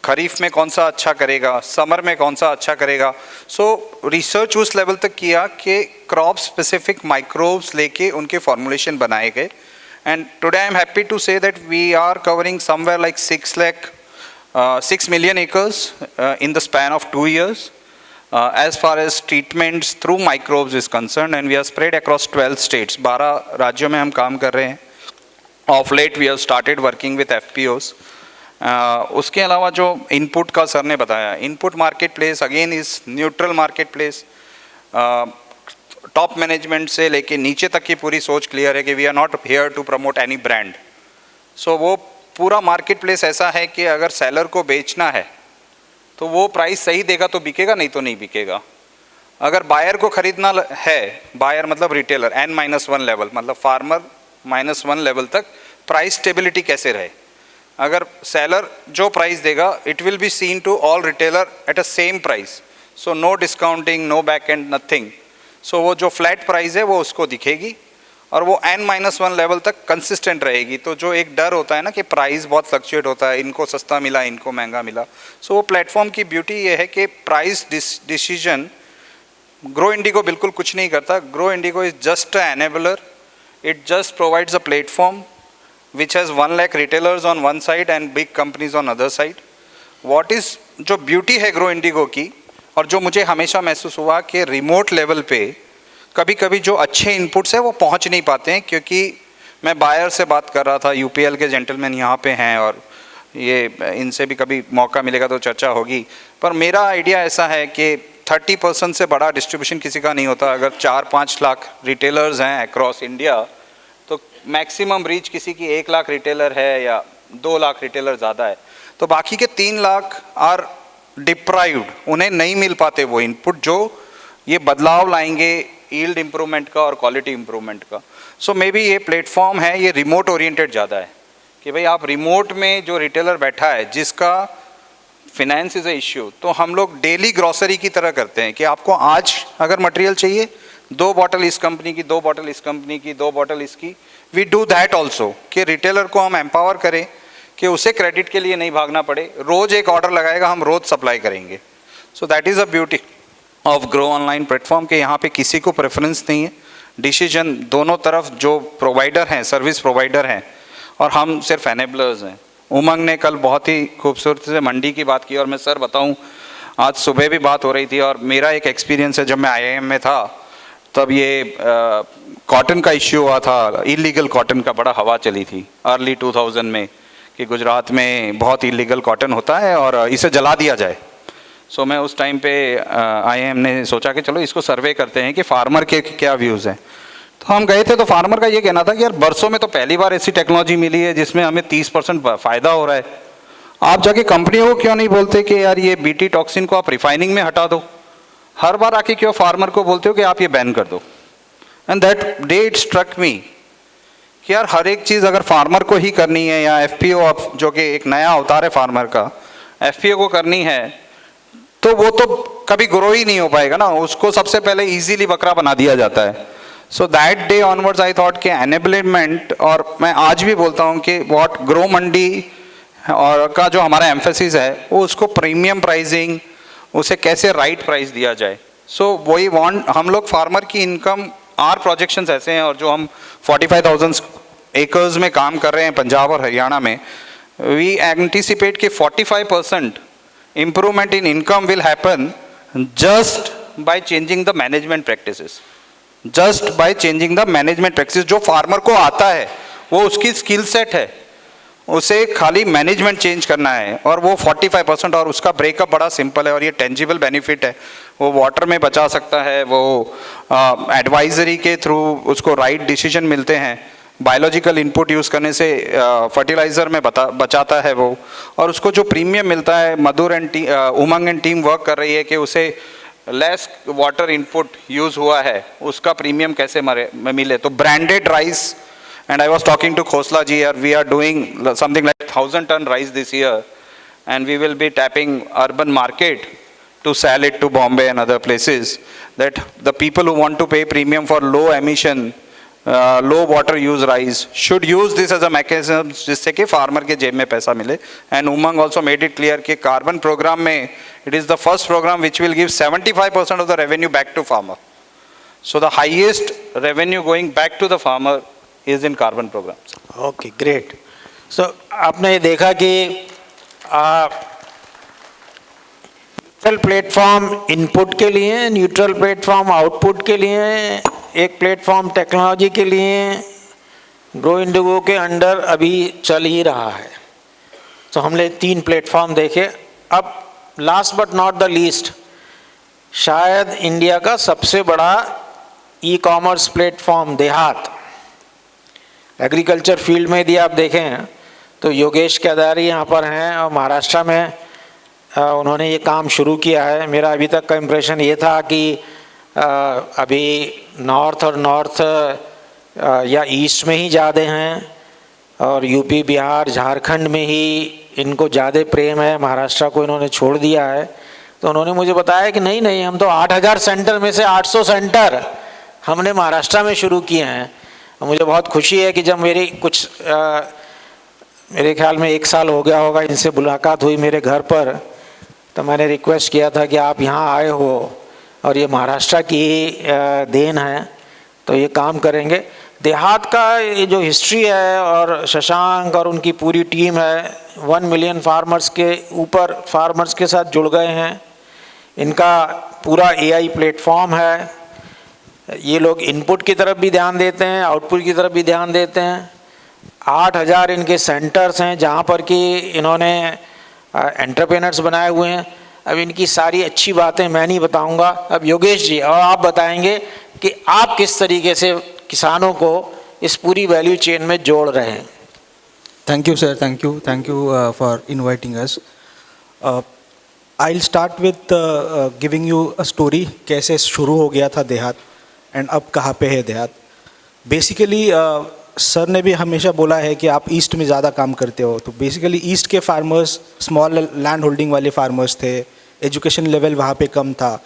खरीफ में कौन सा अच्छा करेगा, समर में कौन सा अच्छा करेगा। सो रिसर्च उस लेवल तक किया कि क्रॉप स्पेसिफिक माइक्रोब्स लेके उनके फॉर्मुलेशन बनाए गए। And today I am happy to say that we are covering somewhere like 6 million acres in the span of 2 years as far as treatments through microbes is concerned, and we are spread across 12 states. 12 राज्यों में हम काम कर रहे हैं। Of late we have started working with FPOs. उसके अलावा जो इनपुट का सर ने बताया, input market place again is neutral market place. Top management से लेके नीचे तक की पूरी सोच क्लियर है कि we are not here to promote any brand. So वो पूरा मार्केट प्लेस ऐसा है कि अगर सेलर को बेचना है तो वो प्राइस सही देगा तो बिकेगा, नहीं तो नहीं बिकेगा। अगर बायर को खरीदना है, बायर मतलब रिटेलर N-1 लेवल, मतलब फार्मर -1 लेवल तक प्राइस स्टेबिलिटी कैसे रहे। अगर सेलर जो प्राइस देगा it will be seen to all retailer at a same price, so no discounting, no back end, nothing. So वो जो फ्लैट प्राइस है वो उसको दिखेगी और वो N-1 लेवल तक कंसिस्टेंट रहेगी। तो जो एक डर होता है ना कि प्राइस बहुत फ्लक्चुएट होता है, इनको सस्ता मिला, इनको महंगा मिला, सो वो प्लेटफॉर्म की ब्यूटी ये है कि प्राइस डिसीजन ग्रो इंडिगो बिल्कुल कुछ नहीं करता। Grow Indigo is just a enabler, it just provides a platform which has 1 lakh retailers on one side and big companies on other side. What is जो beauty है grow Indigo की, और जो मुझे हमेशा महसूस हुआ कि रिमोट लेवल पे कभी कभी जो अच्छे इनपुट्स है वो पहुंच नहीं पाते हैं, क्योंकि मैं बायर से बात कर रहा था, यूपीएल के जेंटलमैन यहाँ पे हैं और ये इनसे भी कभी मौका मिलेगा तो चर्चा होगी। पर मेरा आइडिया ऐसा है कि 30% से बड़ा डिस्ट्रीब्यूशन किसी का नहीं होता। अगर 4-5 लाख रिटेलर्स हैं अक्रॉस इंडिया तो मैक्सिमम रीच किसी की 1 लाख रिटेलर है या 2 लाख रिटेलर ज़्यादा है, तो बाकी के 3 लाख आर डिप्राइव्ड, उन्हें नहीं मिल पाते वो इनपुट जो ये बदलाव लाएंगे यील्ड इम्प्रूवमेंट का और क्वालिटी इम्प्रूवमेंट का। सो मे बी ये प्लेटफॉर्म है, ये रिमोट ओरिएंटेड ज़्यादा है कि भाई आप रिमोट में जो रिटेलर बैठा है जिसका फिनेंस इज़ अ इश्यू, तो हम लोग डेली ग्रॉसरी की तरह करते हैं कि आपको आज अगर मटेरियल चाहिए 2 बॉटल इस कंपनी की, 2 बॉटल इस कंपनी की, 2 बॉटल इसकी, वी डू दैट ऑल्सो कि रिटेलर को हम एम्पावर करें कि उसे क्रेडिट के लिए नहीं भागना पड़े, रोज़ एक ऑर्डर लगाएगा, हम रोज़ सप्लाई करेंगे। So that is a beauty of grow online platform कि यहाँ पे किसी को प्रेफरेंस नहीं है, डिसीजन दोनों तरफ जो प्रोवाइडर हैं, सर्विस प्रोवाइडर हैं, और हम सिर्फ एनेबलर्स हैं। उमंग ने कल बहुत ही खूबसूरती से मंडी की बात की, और मैं सर बताऊँ आज सुबह भी बात हो रही थी, और मेरा एक एक्सपीरियंस है, जब मैं IIM में था तब ये कॉटन का इश्यू हुआ था, इलीगल कॉटन का बड़ा हवा चली थी अर्ली 2000 में कि गुजरात में बहुत इलीगल कॉटन होता है और इसे जला दिया जाए। सो मैं उस टाइम पे IIM ने सोचा कि चलो इसको सर्वे करते हैं कि फार्मर के क्या व्यूज़ हैं। तो हम गए थे, तो फार्मर का ये कहना था कि यार बरसों में तो पहली बार ऐसी टेक्नोलॉजी मिली है जिसमें हमें 30% फ़ायदा हो रहा है। आप जाके कंपनियों को क्यों नहीं बोलते कि यार ये BT टॉक्सिन को आप रिफाइनिंग में हटा दो, हर बार आके क्यों फार्मर को बोलते हो कि आप ये बैन कर दो। And that day it struck me कि यार हर एक चीज़ अगर फार्मर को ही करनी है, या FPO जो कि एक नया अवतार है फार्मर का, FPO को करनी है, तो वो तो कभी ग्रो ही नहीं हो पाएगा ना, उसको सबसे पहले इजीली बकरा बना दिया जाता है। So that day onwards I thought कि एनेबलमेंट, और मैं आज भी बोलता हूँ कि व्हाट ग्रो मंडी और का जो हमारा एम्फेसिस है वो उसको प्रीमियम प्राइसिंग, उसे कैसे राइट प्राइस दिया जाए। सो वही वांट, हम लोग फार्मर की इनकम, आर प्रोजेक्शंस ऐसे हैं, और जो हम 45,000 एकर्स में काम कर रहे हैं पंजाब और हरियाणा में, वी एंटिसिपेट कि 45% improvement in income will happen just by changing the management practices, just by changing the management practice. जो फार्मर को आता है वो उसकी स्किल सेट है, उसे खाली मैनेजमेंट चेंज करना है और वो 45%, और उसका ब्रेकअप बड़ा सिंपल है और ये टेंजिबल बेनिफिट है। वो वाटर में बचा सकता है, वो एडवाइजरी के थ्रू उसको राइट डिसीजन मिलते हैं, बायोलॉजिकल इनपुट यूज़ करने से फर्टिलाइज़र में बचाता है वो, और उसको जो प्रीमियम मिलता है, Madhur and Umang and team work कर रही है कि उसे लेस वाटर इनपुट यूज़ हुआ है उसका प्रीमियम कैसे मिले। तो branded rice, and I was talking to Khosla ji here, we are doing something like 1,000 ton rice this year, and we will be tapping urban market to sell it to Bombay and other places, that the people who want to pay premium for low emission, low water use rice should use this as a mechanism जिससे कि farmer के जेब में पैसा मिले। And Umang also made it clear कि carbon program में it is the first program which will give 75% of the revenue back to farmer. So the highest revenue going back to the farmer is in carbon programs. Okay great. So आपने देखा कि neutral platform input के लिए, neutral platform output के लिए, एक platform technology के लिए ग्रो इंडिगो के अंडर अभी चल ही रहा है। तो हमने 3 प्लेटफॉर्म देखे। अब last but not the least, शायद इंडिया का सबसे बड़ा ई कॉमर्स प्लेटफॉर्म देहात एग्रीकल्चर फील्ड में यदि आप देखें तो योगेश केदारी यहाँ पर हैं और महाराष्ट्र में उन्होंने ये काम शुरू किया है। मेरा अभी तक का इम्प्रेशन ये था कि अभी नॉर्थ या ईस्ट में ही ज़्यादा हैं और यूपी, बिहार, झारखंड में ही इनको ज़्यादा प्रेम है, महाराष्ट्र को इन्होंने छोड़ दिया है। तो उन्होंने मुझे बताया कि नहीं, हम तो 8,000 सेंटर में से 800 सेंटर हमने महाराष्ट्र में शुरू किए हैं। मुझे बहुत खुशी है कि जब मेरी मेरे ख्याल में 1 साल हो गया होगा इनसे मुलाकात हुई मेरे घर पर, तो मैंने रिक्वेस्ट किया था कि आप यहाँ आए हो और ये महाराष्ट्र की देन है, तो ये काम करेंगे। देहात का ये जो हिस्ट्री है और शशांक और उनकी पूरी टीम है 1 मिलियन फार्मर्स के ऊपर फार्मर्स के साथ जुड़ गए हैं। इनका पूरा AI प्लेटफॉर्म है। ये लोग इनपुट की तरफ भी ध्यान देते हैं, आउटपुट की तरफ भी ध्यान देते हैं। 8,000 इनके सेंटर्स हैं जहाँ पर कि इन्होंने एंटरप्रेनर्स बनाए हुए हैं। अब इनकी सारी अच्छी बातें मैं नहीं बताऊंगा, अब योगेश जी और आप बताएंगे कि आप किस तरीके से किसानों को इस पूरी वैल्यू चेन में जोड़ रहे हैं। Thank you, sir. Thank you for inviting us. I'll start with giving you a story कैसे शुरू हो गया था देहात एंड अब कहाँ पे है देहात। बेसिकली सर ने भी हमेशा बोला है कि आप ईस्ट में ज़्यादा काम करते हो, तो बेसिकली ईस्ट के फार्मर्स स्मॉल लैंड होल्डिंग वाले फार्मर्स थे, एजुकेशन लेवल वहाँ पे कम था,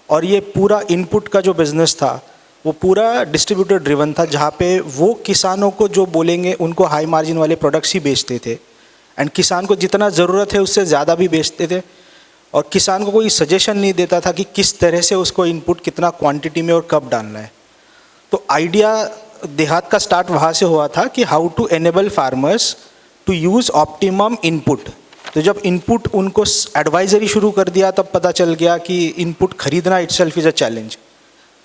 और ये पूरा इनपुट का जो बिज़नेस था वो पूरा डिस्ट्रीब्यूटर ड्रिवन था, जहाँ पे वो किसानों को जो बोलेंगे उनको हाई मार्जिन वाले प्रोडक्ट्स ही बेचते थे एंड किसान को जितना ज़रूरत है उससे ज़्यादा भी बेचते थे, और किसान को कोई सजेशन नहीं देता था कि किस तरह से उसको इनपुट कितना क्वांटिटी में और कब डालना है। तो आइडिया देहात का स्टार्ट वहाँ से हुआ था कि how to enable farmers to use optimum input. तो जब इनपुट उनको एडवाइजरी शुरू कर दिया तब पता चल गया कि इनपुट खरीदना इटसेल्फ इज़ अ चैलेंज,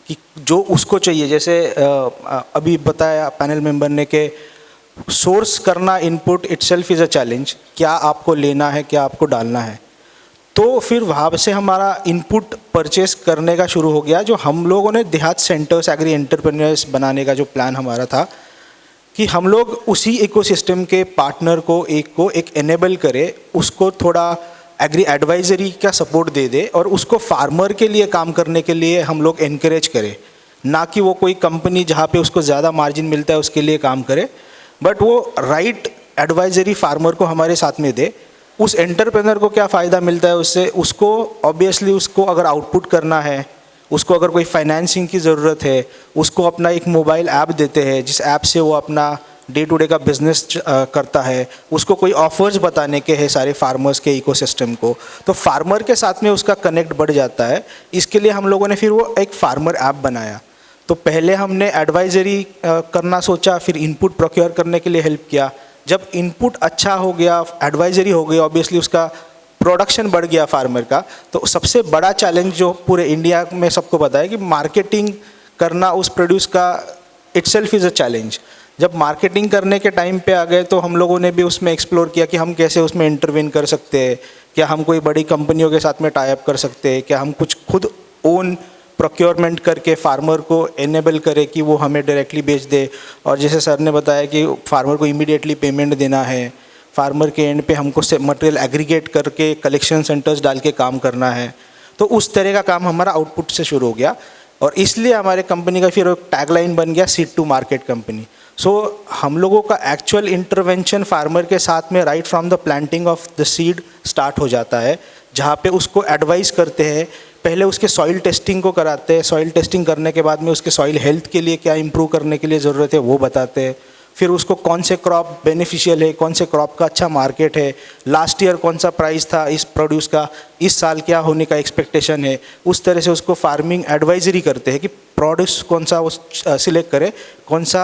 कि जो उसको चाहिए, जैसे अभी बताया पैनल मेंबर ने कि सोर्स करना input itself is a challenge, क्या आपको लेना है, क्या आपको डालना है। तो फिर वहाँ से हमारा इनपुट परचेस करने का शुरू हो गया। जो हम लोगों ने देहात सेंटर्स एग्री एंटरप्रेन्योर्स बनाने का जो प्लान हमारा था कि हम लोग उसी इकोसिस्टम के पार्टनर को एक एनेबल करें, उसको थोड़ा एग्री एडवाइजरी का सपोर्ट दे दे और उसको फार्मर के लिए काम करने के लिए हम लोग एनकरेज करें, ना कि वो कोई कंपनी जहाँ पे उसको ज़्यादा मार्जिन मिलता है उसके लिए काम करे, बट वो राइट एडवाइजरी फार्मर को हमारे साथ में दे। उस एंटरप्रेनर को क्या फ़ायदा मिलता है उससे, उसको ऑब्वियसली उसको अगर आउटपुट करना है, उसको अगर कोई फाइनेंसिंग की ज़रूरत है, उसको अपना एक मोबाइल ऐप देते हैं जिस ऐप से वो अपना डे टू डे का बिजनेस करता है, उसको कोई ऑफर्स बताने के हैं सारे फार्मर्स के इकोसिस्टम को, तो फार्मर के साथ में उसका कनेक्ट बढ़ जाता है। इसके लिए हम लोगों ने फिर वो एक फार्मर ऐप बनाया। तो पहले हमने एडवाइजरी करना सोचा, फिर इनपुट प्रोक्योर करने के लिए हेल्प किया। जब इनपुट अच्छा हो गया, एडवाइजरी हो गई, ऑब्वियसली उसका प्रोडक्शन बढ़ गया फार्मर का। तो सबसे बड़ा चैलेंज जो पूरे इंडिया में सबको पता है कि मार्केटिंग करना उस प्रोड्यूस का इटसेल्फ इज़ अ चैलेंज। जब मार्केटिंग करने के टाइम पे आ गए तो हम लोगों ने भी उसमें एक्सप्लोर किया कि हम कैसे उसमें इंटरवीन कर सकते हैं, क्या हम कोई बड़ी कंपनियों के साथ में टाई अप कर सकते हैं, क्या हम कुछ खुद ओन प्रोक्योरमेंट करके फार्मर को एनेबल करे कि वो हमें डायरेक्टली बेच दे। और जैसे सर ने बताया कि फार्मर को इमीडिएटली पेमेंट देना है, फार्मर के एंड पे हमको मटेरियल एग्रीगेट करके कलेक्शन सेंटर्स डाल के काम करना है। तो उस तरह का काम हमारा आउटपुट से शुरू हो गया और इसलिए हमारे कंपनी का फिर एक टैगलाइन बन गया सीड टू मार्केट कंपनी। सो हम लोगों का एक्चुअल इंटरवेंशन फार्मर के साथ में right from the planting of the seed start हो जाता है, जहाँ पे उसको एडवाइस करते हैं। पहले उसके सॉइल टेस्टिंग को कराते हैं, सॉइल टेस्टिंग करने के बाद में उसके सॉइल हेल्थ के लिए क्या इंप्रूव करने के लिए ज़रूरत है वो बताते हैं। फिर उसको कौन से क्रॉप बेनिफिशियल है, कौन से क्रॉप का अच्छा मार्केट है, लास्ट ईयर कौन सा प्राइस था इस प्रोड्यूस का, इस साल क्या होने का एक्सपेक्टेशन है, उस तरह से उसको फार्मिंग एडवाइजरी करते हैं कि प्रोड्यूस कौन सा वो सिलेक्ट करे, कौन सा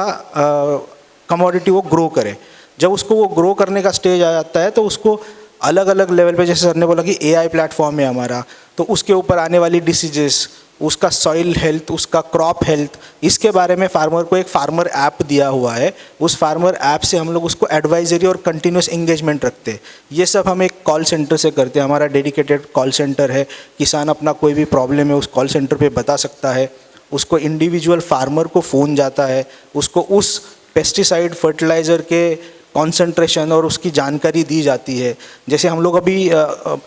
कमोडिटी वो ग्रो करे। जब उसको वो ग्रो करने का स्टेज आ जाता है तो उसको अलग अलग लेवल पे, जैसे सर ने बोला कि एआई प्लेटफॉर्म है हमारा, तो उसके ऊपर आने वाली डिसीजेस, उसका सॉइल हेल्थ, उसका क्रॉप हेल्थ, इसके बारे में फार्मर को एक फार्मर ऐप दिया हुआ है। उस फार्मर ऐप से हम लोग उसको एडवाइजरी और कंटिन्यूस एंगेजमेंट रखते हैं। ये सब हम एक कॉल सेंटर से करते हैं, हमारा डेडिकेटेड कॉल सेंटर है। किसान अपना कोई भी प्रॉब्लम है उस कॉल सेंटर पे बता सकता है, उसको इंडिविजुअल फार्मर को फ़ोन जाता है, उसको उस पेस्टिसाइड फर्टिलाइज़र के कॉन्सेंट्रेशन और उसकी जानकारी दी जाती है। जैसे हम लोग अभी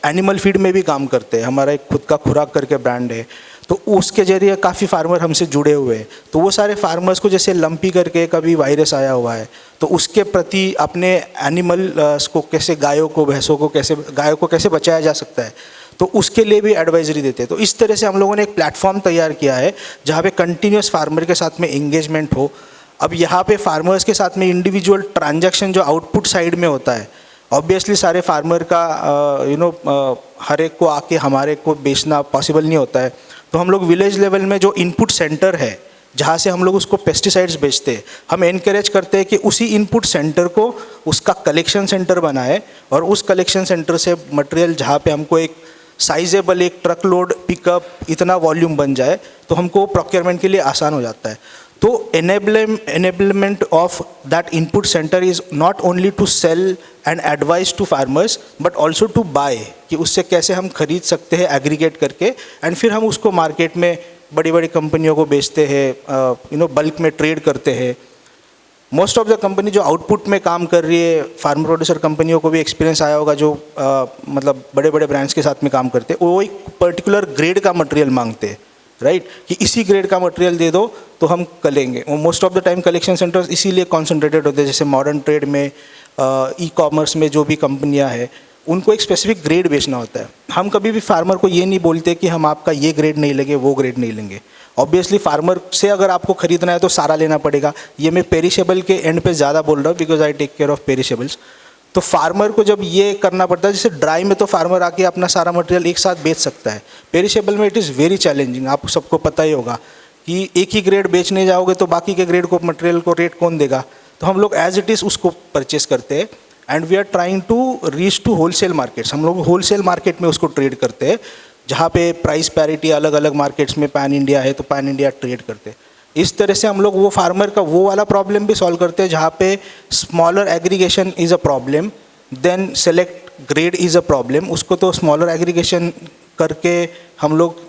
एनिमल फीड में भी काम करते हैं, हमारा एक खुद का खुराक करके ब्रांड है, तो उसके जरिए काफ़ी फार्मर हमसे जुड़े हुए हैं। तो वो सारे फार्मर्स को जैसे लंपी करके कभी वायरस आया हुआ है तो उसके प्रति अपने एनिमल को कैसे, गायों को, भैंसों को कैसे, गायों को कैसे बचाया जा सकता है, तो उसके लिए भी एडवाइजरी देते हैं। तो इस तरह से हम लोगों ने एक प्लेटफॉर्म तैयार किया है जहाँ पे कंटिन्यूस फार्मर के साथ में एंगेजमेंट हो। अब यहाँ पे फार्मर्स के साथ में इंडिविजुअल ट्रांजैक्शन जो आउटपुट साइड में होता है, ऑब्वियसली सारे फार्मर का हर एक को आके हमारे को बेचना पॉसिबल नहीं होता है। तो हम लोग विलेज लेवल में जो इनपुट सेंटर है जहाँ से हम लोग उसको पेस्टिसाइड्स बेचते हैं, हम एनकरेज करते हैं कि उसी इनपुट सेंटर को उसका कलेक्शन सेंटर बनाए और उस कलेक्शन सेंटर से मटेरियल जहाँ पे हमको एक साइजेबल एक ट्रक लोड पिकअप इतना वॉल्यूम बन जाए तो हमको प्रोक्योरमेंट के लिए आसान हो जाता है। तो enablement of that input center is not only to sell and advise to farmers but also to buy, कि उससे कैसे हम खरीद सकते हैं एग्रीगेट करके, एंड फिर हम उसको मार्केट में बड़ी बड़ी कंपनियों को बेचते हैं, बल्क में ट्रेड करते हैं। मोस्ट ऑफ द कंपनी जो आउटपुट में काम कर रही है, फार्म प्रोड्यूसर कंपनियों को भी एक्सपीरियंस आया होगा, जो मतलब बड़े बड़े ब्रांड्स के साथ में काम करते हैं, वो एक पर्टिकुलर ग्रेड का मटेरियल मांगते हैं, राइट, कि इसी ग्रेड का मटेरियल दे दो तो हम करेंगे। Most of the time collection centres इसीलिए कॉन्सेंट्रेटेड होते हैं, जैसे मॉडर्न ट्रेड में, ई कॉमर्स में जो भी कंपनियां हैं उनको एक स्पेसिफिक ग्रेड बेचना होता है। हम कभी भी फार्मर को ये नहीं बोलते कि हम आपका ये ग्रेड नहीं लेंगे, वो ग्रेड नहीं लेंगे। ऑब्वियसली फार्मर से अगर आपको खरीदना है तो सारा लेना पड़ेगा। ये मैं पेरिशेबल के एंड पे ज़्यादा बोल रहा हूँ because I take care of perishables. तो फार्मर को जब ये करना पड़ता है, जैसे ड्राई में तो फार्मर आके अपना सारा मटेरियल एक साथ बेच सकता है, पेरिशेबल में इट इज़ वेरी चैलेंजिंग। आपको सबको पता ही होगा कि एक ही ग्रेड बेचने जाओगे तो बाकी के ग्रेड को मटेरियल को रेट कौन देगा। तो हम लोग एज इट इज़ उसको परचेस करते हैं and we are trying to reach to wholesale markets. हम लोग होलसेल मार्केट में उसको ट्रेड करते हैं, जहाँ पे प्राइस पैरिटी अलग अलग मार्केट्स में पैन इंडिया है तो पैन इंडिया ट्रेड करते हैं। इस तरह से हम लोग वो फार्मर का वो वाला प्रॉब्लम भी सॉल्व करते हैं जहाँ पे smaller aggregation is a problem, then select grade is a problem. उसको तो स्मॉलर एग्रीगेशन करके हम लोग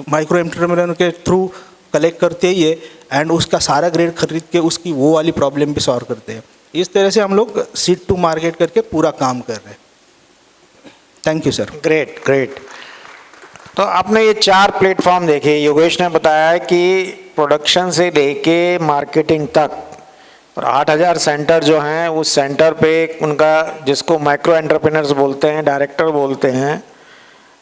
माइक्रो एंटरप्रेन्योर के थ्रू कलेक्ट करते ही है एंड उसका सारा ग्रेड खरीद के उसकी वो वाली प्रॉब्लम भी सॉल्व करते हैं। इस तरह से हम लोग सीड टू मार्केट करके पूरा काम कर रहे हैं। Thank you sir. Great great. तो आपने ये 4 प्लेटफॉर्म देखे, योगेश ने बताया कि प्रोडक्शन से लेके मार्केटिंग तक, और 8000 सेंटर जो हैं उस सेंटर पे उनका, जिसको माइक्रो एंटरप्रेन्योर्स बोलते हैं, डायरेक्टर बोलते हैं,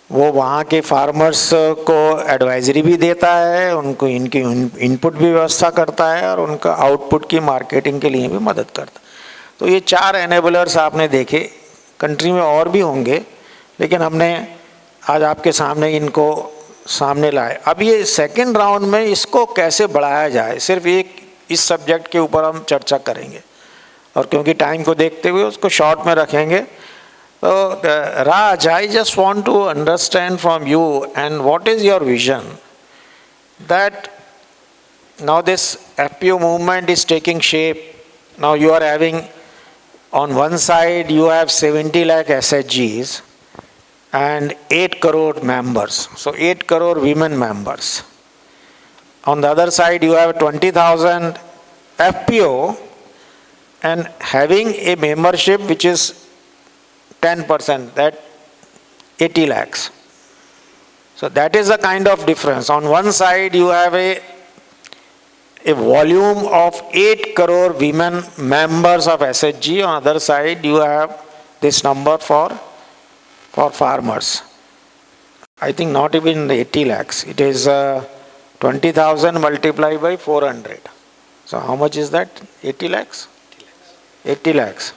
वो वहाँ के फार्मर्स को एडवाइजरी भी देता है, उनको इनकी इनपुट भी व्यवस्था करता है और उनका आउटपुट की मार्केटिंग के लिए भी मदद करता है। तो ये 4 एनेबलर्स आपने देखे, कंट्री में और भी होंगे लेकिन हमने आज आपके सामने इनको सामने लाए। अब ये सेकंड राउंड में इसको कैसे बढ़ाया जाए, सिर्फ एक इस सब्जेक्ट के ऊपर हम चर्चा करेंगे और क्योंकि टाइम को देखते हुए उसको शॉर्ट में रखेंगे। तो Raj, I just want to understand from you and what is your vision that now this FPO movement is taking shape. Now you are having, on one side you have 70 lakh SHGs and 8 crore members. So 8 crore women members. On the other side you have 20,000 FPO and having a membership which is 10%, that 80 lakhs. So that is the kind of difference. On one side you have a volume of 8 crore women members of SHG, on the other side you have this number for farmers. I think not even 80 lakhs. It is 20,000 multiplied by 400. So how much is that? 80 lakhs? 80 lakhs.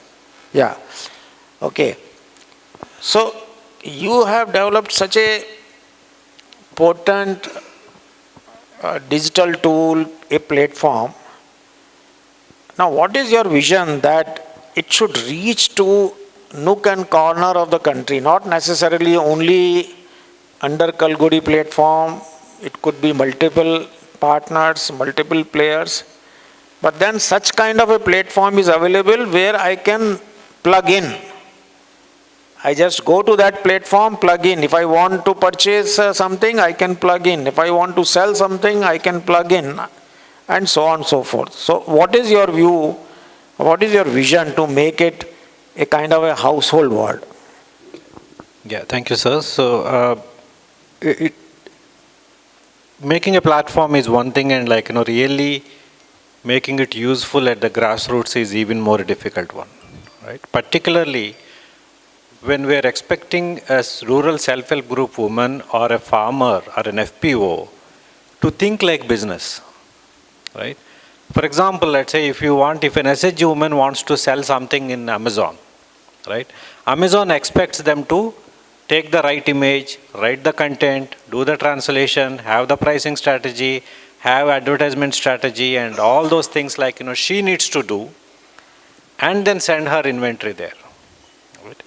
Yeah. Okay. So you have developed such a potent digital tool, a platform. Now what is your vision that it should reach to nook and corner of the country, not necessarily only under Kalgudi platform, it could be multiple partners, multiple players, but then such kind of a platform is available where I can plug in. I just go to that platform, plug in. If I want to purchase something, I can plug in. If I want to sell something, I can plug in, and so on and so forth. So what is your view, what is your vision to make it a kind of a household word? Yeah, thank you, sir. So, making a platform is one thing, and really making it useful at the grassroots is even more difficult one, right? Particularly when we are expecting a rural self-help group woman or a farmer or an FPO to think like business, right? For example, let's say if an SHG woman wants to sell something in Amazon, right? Amazon expects them to take the right image, write the content, do the translation, have the pricing strategy, have advertisement strategy, and all those things she needs to do, and then send her inventory there. Right?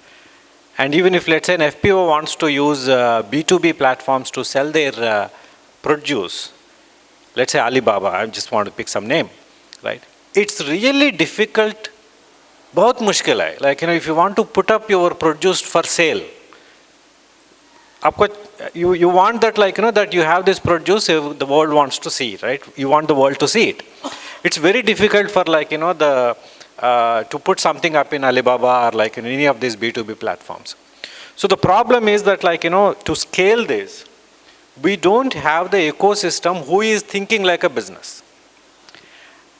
And even if, let's say, an FPO wants to use B2B platforms to sell their produce, let's say Alibaba, I just want to pick some name, right? It's really difficult, बहुत मुश्किल है. If you want to put up your produce for sale, you want that that you have this produce, the world wants to see, right? You want the world to see it. It's very difficult for to put something up in Alibaba or in any of these B2B platforms. So the problem is that to scale this, we don't have the ecosystem who is thinking like a business.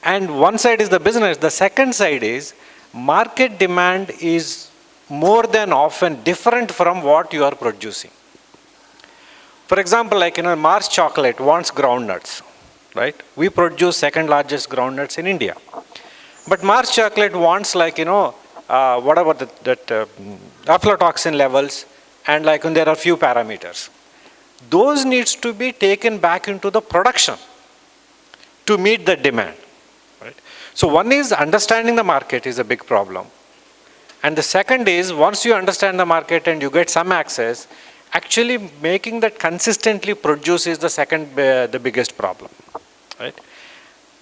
And one side is the business, the second side is market demand is more than often different from what you are producing. For example, Mars Chocolate wants groundnuts, right? We produce second largest groundnuts in India. But Mars Chocolate wants what about that aflatoxin levels, and there are few parameters. Those needs to be taken back into the production to meet the demand, right? So one is understanding the market is a big problem. And the second is, once you understand the market and you get some access, actually making that consistently produce is the second, the biggest problem, right?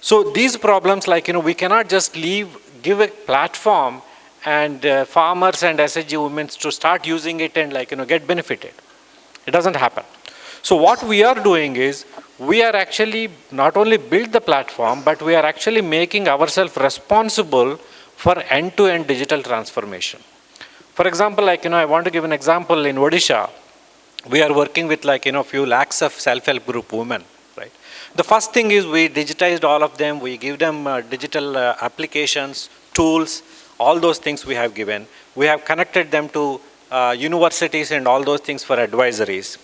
So these problems, we cannot just give a platform and farmers and SHG women to start using it and get benefited. It doesn't happen. So what we are doing is, we are actually not only build the platform, but we are actually making ourselves responsible for end-to-end digital transformation. For example, I want to give an example in Odisha. We are working with few lakhs of self-help group women, right? The first thing is we digitized all of them. We give them digital applications, tools, all those things we have given. We have connected them to universities and all those things for advisories.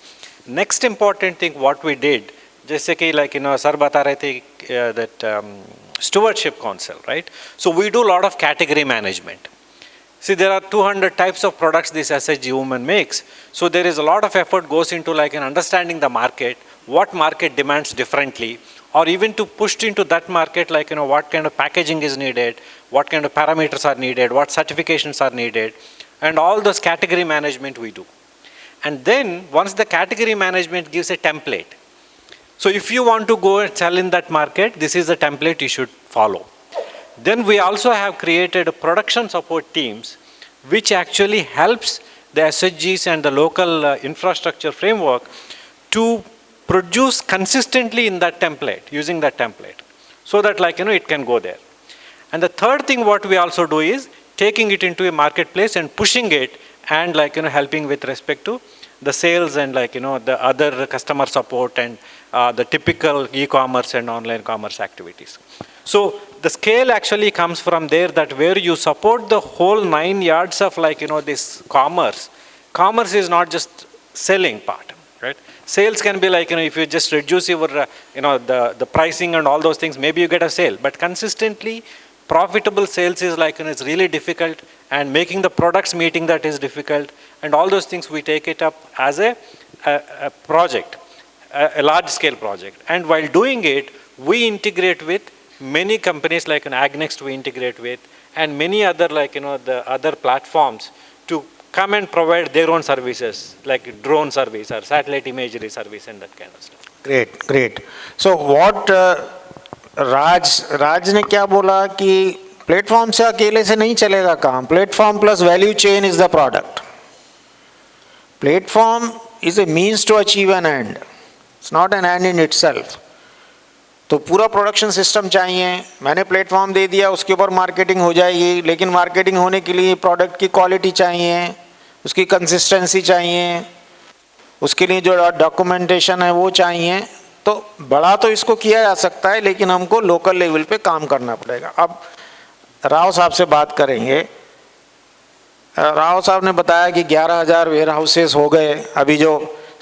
Next important thing what we did, जैसे कि sir बता रहे थे that stewardship council, right? So we do a lot of category management. See, there are 200 types of products this SHG woman makes. So there is a lot of effort goes into understanding the market, what market demands differently, or even to push into that market, what kind of packaging is needed, what kind of parameters are needed, what certifications are needed, and all those category management we do. And then once the category management gives a template, So if you want to go and sell in that market, this is the template you should follow. Then we also have created production support teams, which actually helps the SHGs and the local infrastructure framework to produce consistently in that template, using that template, so that it can go there. And the third thing what we also do is taking it into a marketplace and pushing it and helping with respect to the sales and the other customer support and the typical e-commerce and online commerce activities. So the scale actually comes from there, that where you support the whole 9 yards of this commerce. Commerce is not just selling part, right? Sales can be if you just reduce your the pricing and all those things, maybe you get a sale, but consistently profitable sales is it's really difficult, and making the products meeting that is difficult, and all those things we take it up as a project, a large scale project. And while doing it, we integrate with many companies like Agnext we integrate with, and many other the other platforms to come and provide their own services, like drone service or satellite imagery service and that kind of stuff. Great, great. So what राज ने क्या बोला कि platform से अकेले से नहीं चलेगा काम. Platform plus value chain is the product. Platform is a means to achieve an end, it's not an end in itself. तो पूरा प्रोडक्शन सिस्टम चाहिए. मैंने प्लेटफॉर्म दे दिया, उसके ऊपर मार्केटिंग हो जाएगी, लेकिन मार्केटिंग होने के लिए प्रोडक्ट की क्वालिटी चाहिए, उसकी कंसिस्टेंसी चाहिए, उसके लिए जो डॉक्यूमेंटेशन है वो चाहिए. तो बड़ा तो इसको किया जा सकता है, लेकिन हमको लोकल लेवल पे काम करना पड़ेगा. अब राव साहब से बात करेंगे. राव साहब ने बताया कि 11,000 वेयर हाउसेस हो गए. अभी जो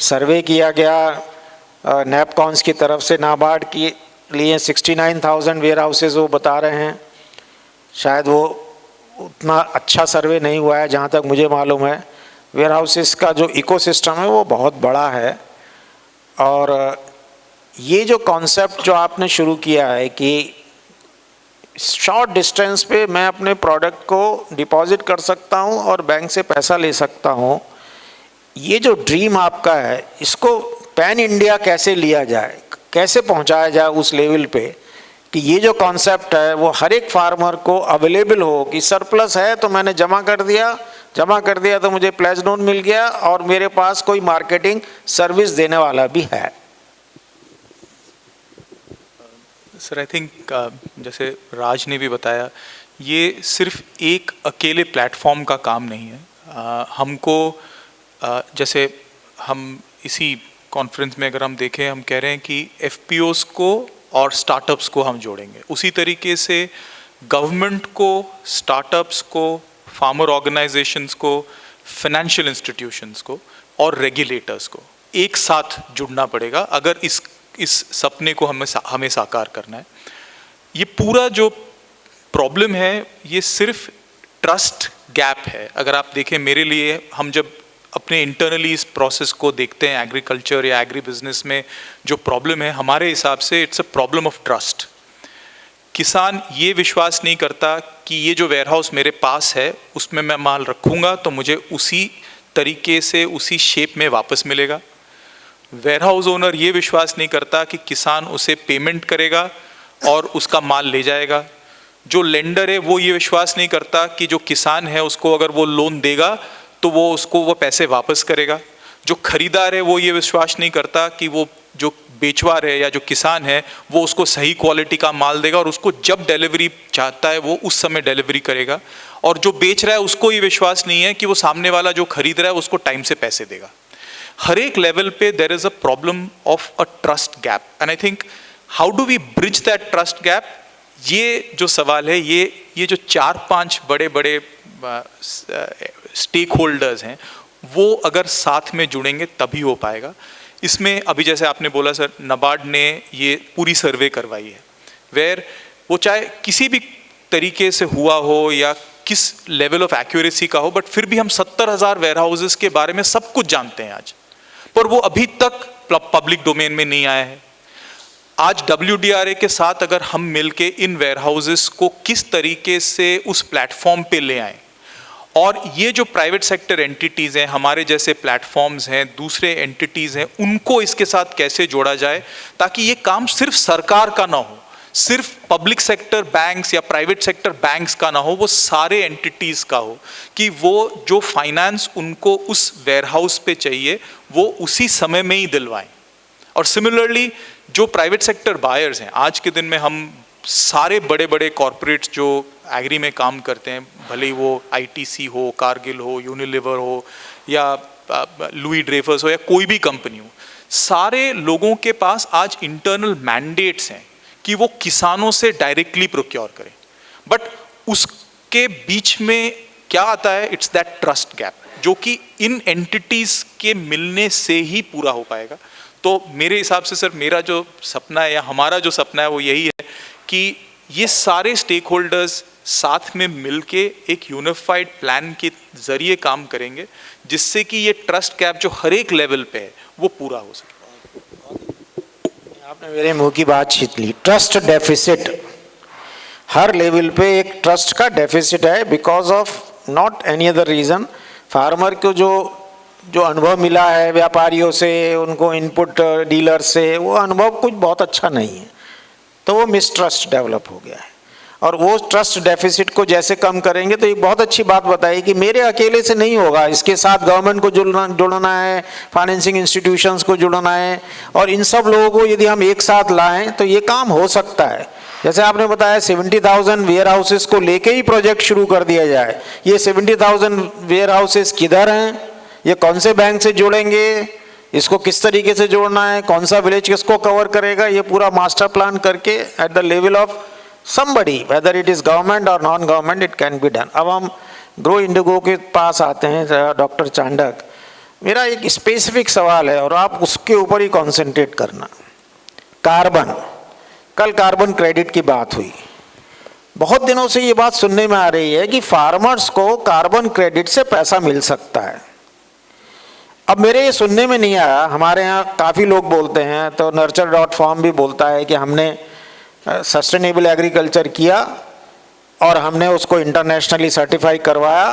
सर्वे किया गया नैपकॉन्स की तरफ से नाबार्ड के लिए 69,000 वेयर हाउसेस वो बता रहे हैं. शायद वो उतना अच्छा सर्वे नहीं हुआ है जहाँ तक मुझे मालूम है. वेयर हाउसेस का जो इकोसिस्टम है वो बहुत बड़ा है. और ये जो कॉन्सेप्ट जो आपने शुरू किया है कि शॉर्ट डिस्टेंस पे मैं अपने प्रोडक्ट को डिपॉजिट कर सकता हूँ और बैंक से पैसा ले सकता हूँ, ये जो ड्रीम आपका है, इसको पैन इंडिया कैसे लिया जाए, कैसे पहुँचाया जाए उस लेवल पे कि ये जो कॉन्सेप्ट है वो हर एक फार्मर को अवेलेबल हो कि सरप्लस है तो मैंने जमा कर दिया तो मुझे प्लेज नोट मिल गया और मेरे पास कोई मार्केटिंग सर्विस देने वाला भी है. सर आई थिंक जैसे राज ने भी बताया, ये सिर्फ एक अकेले प्लेटफॉर्म का काम नहीं है. हमको जैसे हम इसी कॉन्फ्रेंस में अगर हम देखें, हम कह रहे हैं कि एफपीओस को और स्टार्टअप्स को हम जोड़ेंगे. उसी तरीके से गवर्नमेंट को, स्टार्टअप्स को, फार्मर ऑर्गेनाइजेशंस को, फाइनेंशियल इंस्टीट्यूशंस को और रेगुलेटर्स को एक साथ जुड़ना पड़ेगा अगर इस सपने को हमें साकार करना है. ये पूरा जो प्रॉब्लम है ये सिर्फ ट्रस्ट गैप है. अगर आप देखें, मेरे लिए हम जब अपने इंटरनली इस प्रोसेस को देखते हैं एग्रीकल्चर या एग्री बिजनेस में, जो प्रॉब्लम है हमारे हिसाब से it's a problem of trust. किसान ये विश्वास नहीं करता कि ये जो वेयरहाउस मेरे पास है उसमें मैं माल रखूँगा तो मुझे उसी तरीके से उसी शेप में वापस मिलेगा. वेयरहाउस ओनर ये विश्वास नहीं करता कि किसान उसे पेमेंट करेगा और उसका माल ले जाएगा. जो लेंडर है वो ये विश्वास नहीं करता कि जो किसान है उसको अगर वो लोन देगा तो वो उसको वो पैसे वापस करेगा. जो खरीदार है वो ये विश्वास नहीं करता कि वो जो बेचवार है या जो किसान है वो उसको सही क्वालिटी का माल देगा और उसको जब डिलीवरी चाहता है वो उस समय डिलीवरी करेगा. और जो बेच रहा है उसको ये विश्वास नहीं है कि वो सामने वाला जो खरीद रहा है उसको टाइम से पैसे देगा. हर एक लेवल पे there is a problem of a trust gap and I think how do we bridge that trust gap. ये जो सवाल है, ये जो 4-5 बड़े स्टेक होल्डर्स हैं वो अगर साथ में जुड़ेंगे तभी हो पाएगा. इसमें अभी जैसे आपने बोला सर, नाबार्ड ने ये पूरी सर्वे करवाई है वेयर वो चाहे किसी भी तरीके से हुआ हो या किस लेवल ऑफ एक्यूरेसी का हो, बट फिर भी हम 70,000 वेयर हाउसेस के बारे में सब कुछ जानते हैं आज, पर वो अभी तक पब्लिक डोमेन में नहीं आया है. आज WDRA के साथ अगर हम मिलके इन वेयर हाउसेस को किस तरीके से उस प्लेटफॉर्म पे ले आए और ये जो प्राइवेट सेक्टर एंटिटीज़ हैं, हमारे जैसे प्लेटफॉर्म्स हैं, दूसरे एंटिटीज़ हैं, उनको इसके साथ कैसे जोड़ा जाए ताकि ये काम सिर्फ सरकार का ना हो, सिर्फ पब्लिक सेक्टर बैंक्स या प्राइवेट सेक्टर बैंक्स का ना हो, वो सारे एंटिटीज़ का हो, कि वो जो फाइनेंस उनको उस वेयरहाउस पे चाहिए वो उसी समय में ही दिलवाएं। और सिमिलरली जो प्राइवेट सेक्टर बायर्स हैं, आज के दिन में हम सारे बड़े बड़े कॉरपोरेट्स जो एग्री में काम करते हैं, भले ही वो आईटीसी हो, कारगिल हो, यूनिलीवर हो या लुई ड्रेफर्स हो या कोई भी कंपनी हो, सारे लोगों के पास आज इंटरनल मैंडेट्स हैं कि वो किसानों से डायरेक्टली प्रोक्योर करें। बट उसके बीच में क्या आता है, इट्स दैट ट्रस्ट गैप, जो कि इन एंटिटीज़ के मिलने से ही पूरा हो पाएगा। तो मेरे हिसाब से सर, मेरा जो सपना है या हमारा जो सपना है वो यही है कि ये सारे स्टेक होल्डर्स साथ में मिलके एक यूनिफाइड प्लान के जरिए काम करेंगे, जिससे कि ये ट्रस्ट गैप जो हर एक लेवल पे है वो पूरा हो सके। आपने मेरे मुंह की बात छीन ली। ट्रस्ट डेफिसिट, हर लेवल पे एक ट्रस्ट का डेफिसिट है, because of not any other reason. Farmer को जो अनुभव मिला है व्यापारियों से, उनको इनपुट डीलर से, वो अनुभव कुछ बहुत अच्छा नहीं है, तो वो मिसट्रस्ट डेवलप हो गया है। और वो ट्रस्ट डेफिसिट को जैसे कम करेंगे, तो एक बहुत अच्छी बात बताई कि मेरे अकेले से नहीं होगा, इसके साथ गवर्नमेंट को जुड़ना है, फाइनेंसिंग इंस्टीट्यूशंस को जुड़ना है, और इन सब लोगों को यदि हम एक साथ लाएं तो ये काम हो सकता है। जैसे आपने बताया 70,000 वेयर हाउसेस को लेके ही प्रोजेक्ट शुरू कर दिया जाए। ये 70,000 वेयर हाउसेस किधर हैं, ये कौन से बैंक से जुड़ेंगे, इसको किस तरीके से जोड़ना है, कौन सा विलेज किसको कवर करेगा, ये पूरा मास्टर प्लान करके at the level of somebody, whether it is government or non-government, it can be done। अब हम ग्रो इंडिगो के पास आते हैं, डॉक्टर चांडक, मेरा एक स्पेसिफिक सवाल है और आप उसके ऊपर ही कॉन्सेंट्रेट करना। कार्बन, कल कार्बन क्रेडिट की बात हुई, बहुत दिनों से ये बात सुनने में आ रही है कि फार्मर्स को कार्बन क्रेडिट से पैसा मिल सकता है। अब मेरे ये सुनने में नहीं आया, हमारे यहाँ काफ़ी लोग बोलते हैं, तो nurture.farm भी बोलता है कि हमने सस्टेनेबल एग्रीकल्चर किया और हमने उसको इंटरनेशनली सर्टिफाई करवाया,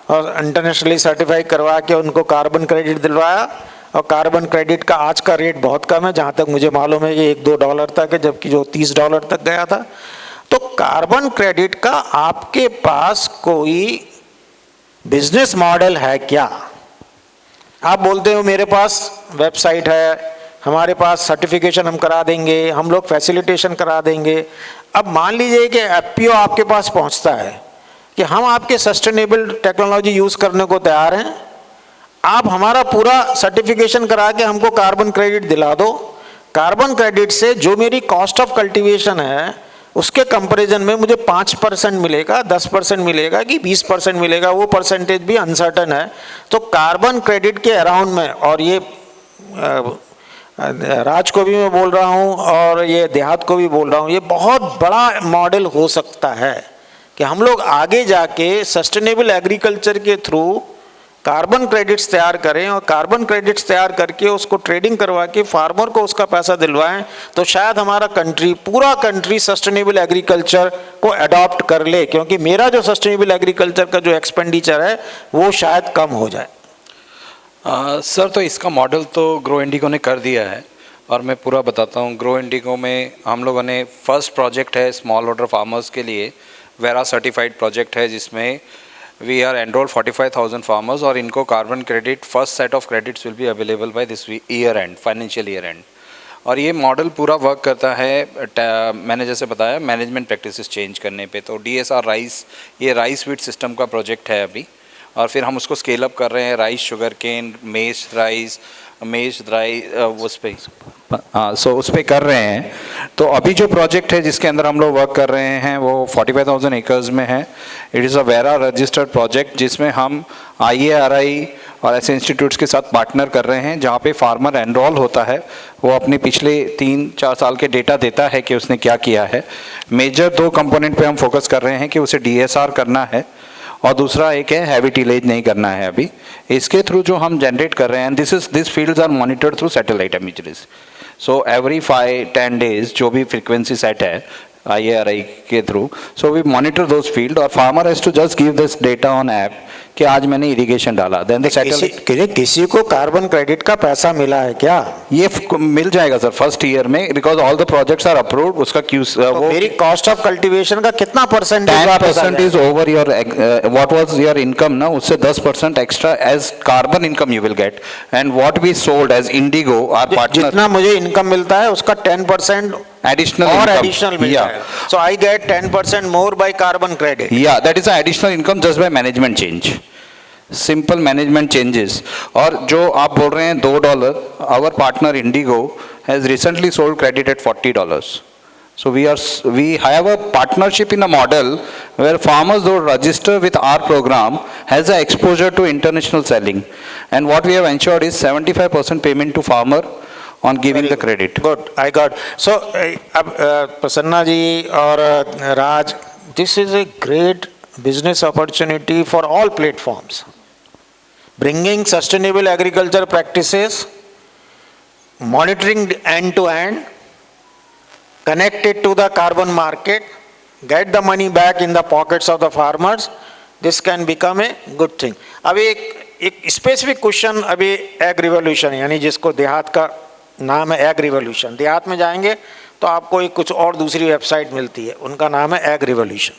और इंटरनेशनली सर्टिफाई करवा के उनको कार्बन क्रेडिट दिलवाया, और कार्बन क्रेडिट का आज का रेट बहुत कम है, जहाँ तक मुझे मालूम है कि $1-2 तक है, जबकि जो $30 तक गया था। तो कार्बन क्रेडिट का आपके पास कोई बिजनेस मॉडल है क्या? आप बोलते हो मेरे पास वेबसाइट है, हमारे पास सर्टिफिकेशन हम करा देंगे, हम लोग फैसिलिटेशन करा देंगे। अब मान लीजिए कि एफपीओ आपके पास पहुंचता है कि हम आपके सस्टेनेबल टेक्नोलॉजी यूज़ करने को तैयार हैं, आप हमारा पूरा सर्टिफिकेशन करा के हमको कार्बन क्रेडिट दिला दो। कार्बन क्रेडिट से जो मेरी कॉस्ट ऑफ कल्टीवेशन है उसके कंपैरिजन में मुझे 5% मिलेगा, 10% मिलेगा कि 20% मिलेगा, वो परसेंटेज भी अनसर्टन है। तो कार्बन क्रेडिट के अराउंड में, और ये राज को भी मैं बोल रहा हूँ और ये देहात को भी बोल रहा हूँ, ये बहुत बड़ा मॉडल हो सकता है कि हम लोग आगे जाके सस्टेनेबल एग्रीकल्चर के थ्रू कार्बन क्रेडिट्स तैयार करें, और कार्बन क्रेडिट्स तैयार करके उसको ट्रेडिंग करवा के फार्मर को उसका पैसा दिलवाएं, तो शायद हमारा कंट्री, पूरा कंट्री सस्टेनेबल एग्रीकल्चर को अडॉप्ट कर ले, क्योंकि मेरा जो सस्टेनेबल एग्रीकल्चर का जो एक्सपेंडिचर है वो शायद कम हो जाए। सर, तो इसका मॉडल तो ग्रो इंडिगो ने कर दिया है, और मैं पूरा बताता हूँ। ग्रो इंडिगो में हम लोगों ने फर्स्ट प्रोजेक्ट है स्मॉल ऑर्डर फार्मर्स के लिए, वेरा सर्टिफाइड प्रोजेक्ट है, जिसमें वी आर एनरोल 45,000 फार्मर्स, और इनको carbon credit, first set of credits will be available by this year and, financial year and. और ये मॉडल पूरा वर्क करता है, मैंने जैसे बताया, मैनेजमेंट प्रैक्टिसेस चेंज करने पे। तो DSR राइस, ये राइस वीट सिस्टम का प्रोजेक्ट है अभी, और फिर हम उसको स्केल अप कर रहे हैं राइस, शुगर केन, मेज राइस, मेज ड्राई, उस पर उस पर कर रहे हैं। तो अभी जो प्रोजेक्ट है जिसके अंदर हम लोग वर्क कर रहे हैं वो 45,000 एकर्स में है। It is a vera registered project, जिसमें हम IARI और ऐसे इंस्टीट्यूट्स के साथ पार्टनर कर रहे हैं, जहाँ पे फार्मर एनरोल होता है, वो अपने पिछले 3-4 साल के डेटा देता है कि उसने क्या किया है। मेजर 2 कंपोनेंट पे हम फोकस कर रहे हैं कि उसे DSR करना है, और दूसरा एक है हैवी टिलेज नहीं करना है अभी। इसके थ्रू जो हम जनरेट कर रहे हैं, this fields are monitored through satellite images. So every 5-10 days जो भी फ्रीक्वेंसी सेट है, IARI के through. So we monitor those field और farmer has to just give this data on app कि आज मैंने इरिगेशन डाला. Then the satellite किसी को कार्बन क्रेडिट का पैसा मिला है क्या? ये मिल जाएगा सर फर्स्ट ईयर में, because all the projects are approved. उसका क्यू वो मेरी कॉस्ट ऑफ कल्टीवेशन का कितना percent 10% is over your what was your income ना, उससे 10% extra as carbon income you will get. And what we sold as Indigo our partner, जितना मुझे इनकम मिलता है उसका 10% additional और income. एडिशनल मिलता है. So I get 10% more by carbon credit. Yeah, that is an additional income just by management change. Simple management changes. और जो आप बोल रहे हैं $2, our partner Indigo has recently sold credit at $40. So we have a partnership in a model where farmers who register with our program has a exposure to international selling. And what we have ensured is 75% payment to farmer on giving the credit. Good, I got. So अब प्रसन्ना जी और राज, this is a great business opportunity for all platforms. Bringing sustainable agriculture practices, monitoring end to end, connect it to the carbon market, get the money back in the pockets of the farmers. This can become a good thing. अभी एक specific question, अभी egg revolution यानी जिसको देहात का नाम है egg revolution. देहात में जाएंगे तो आपको एक कुछ और दूसरी वेबसाइट मिलती है, उनका नाम है एग रिवोल्यूशन.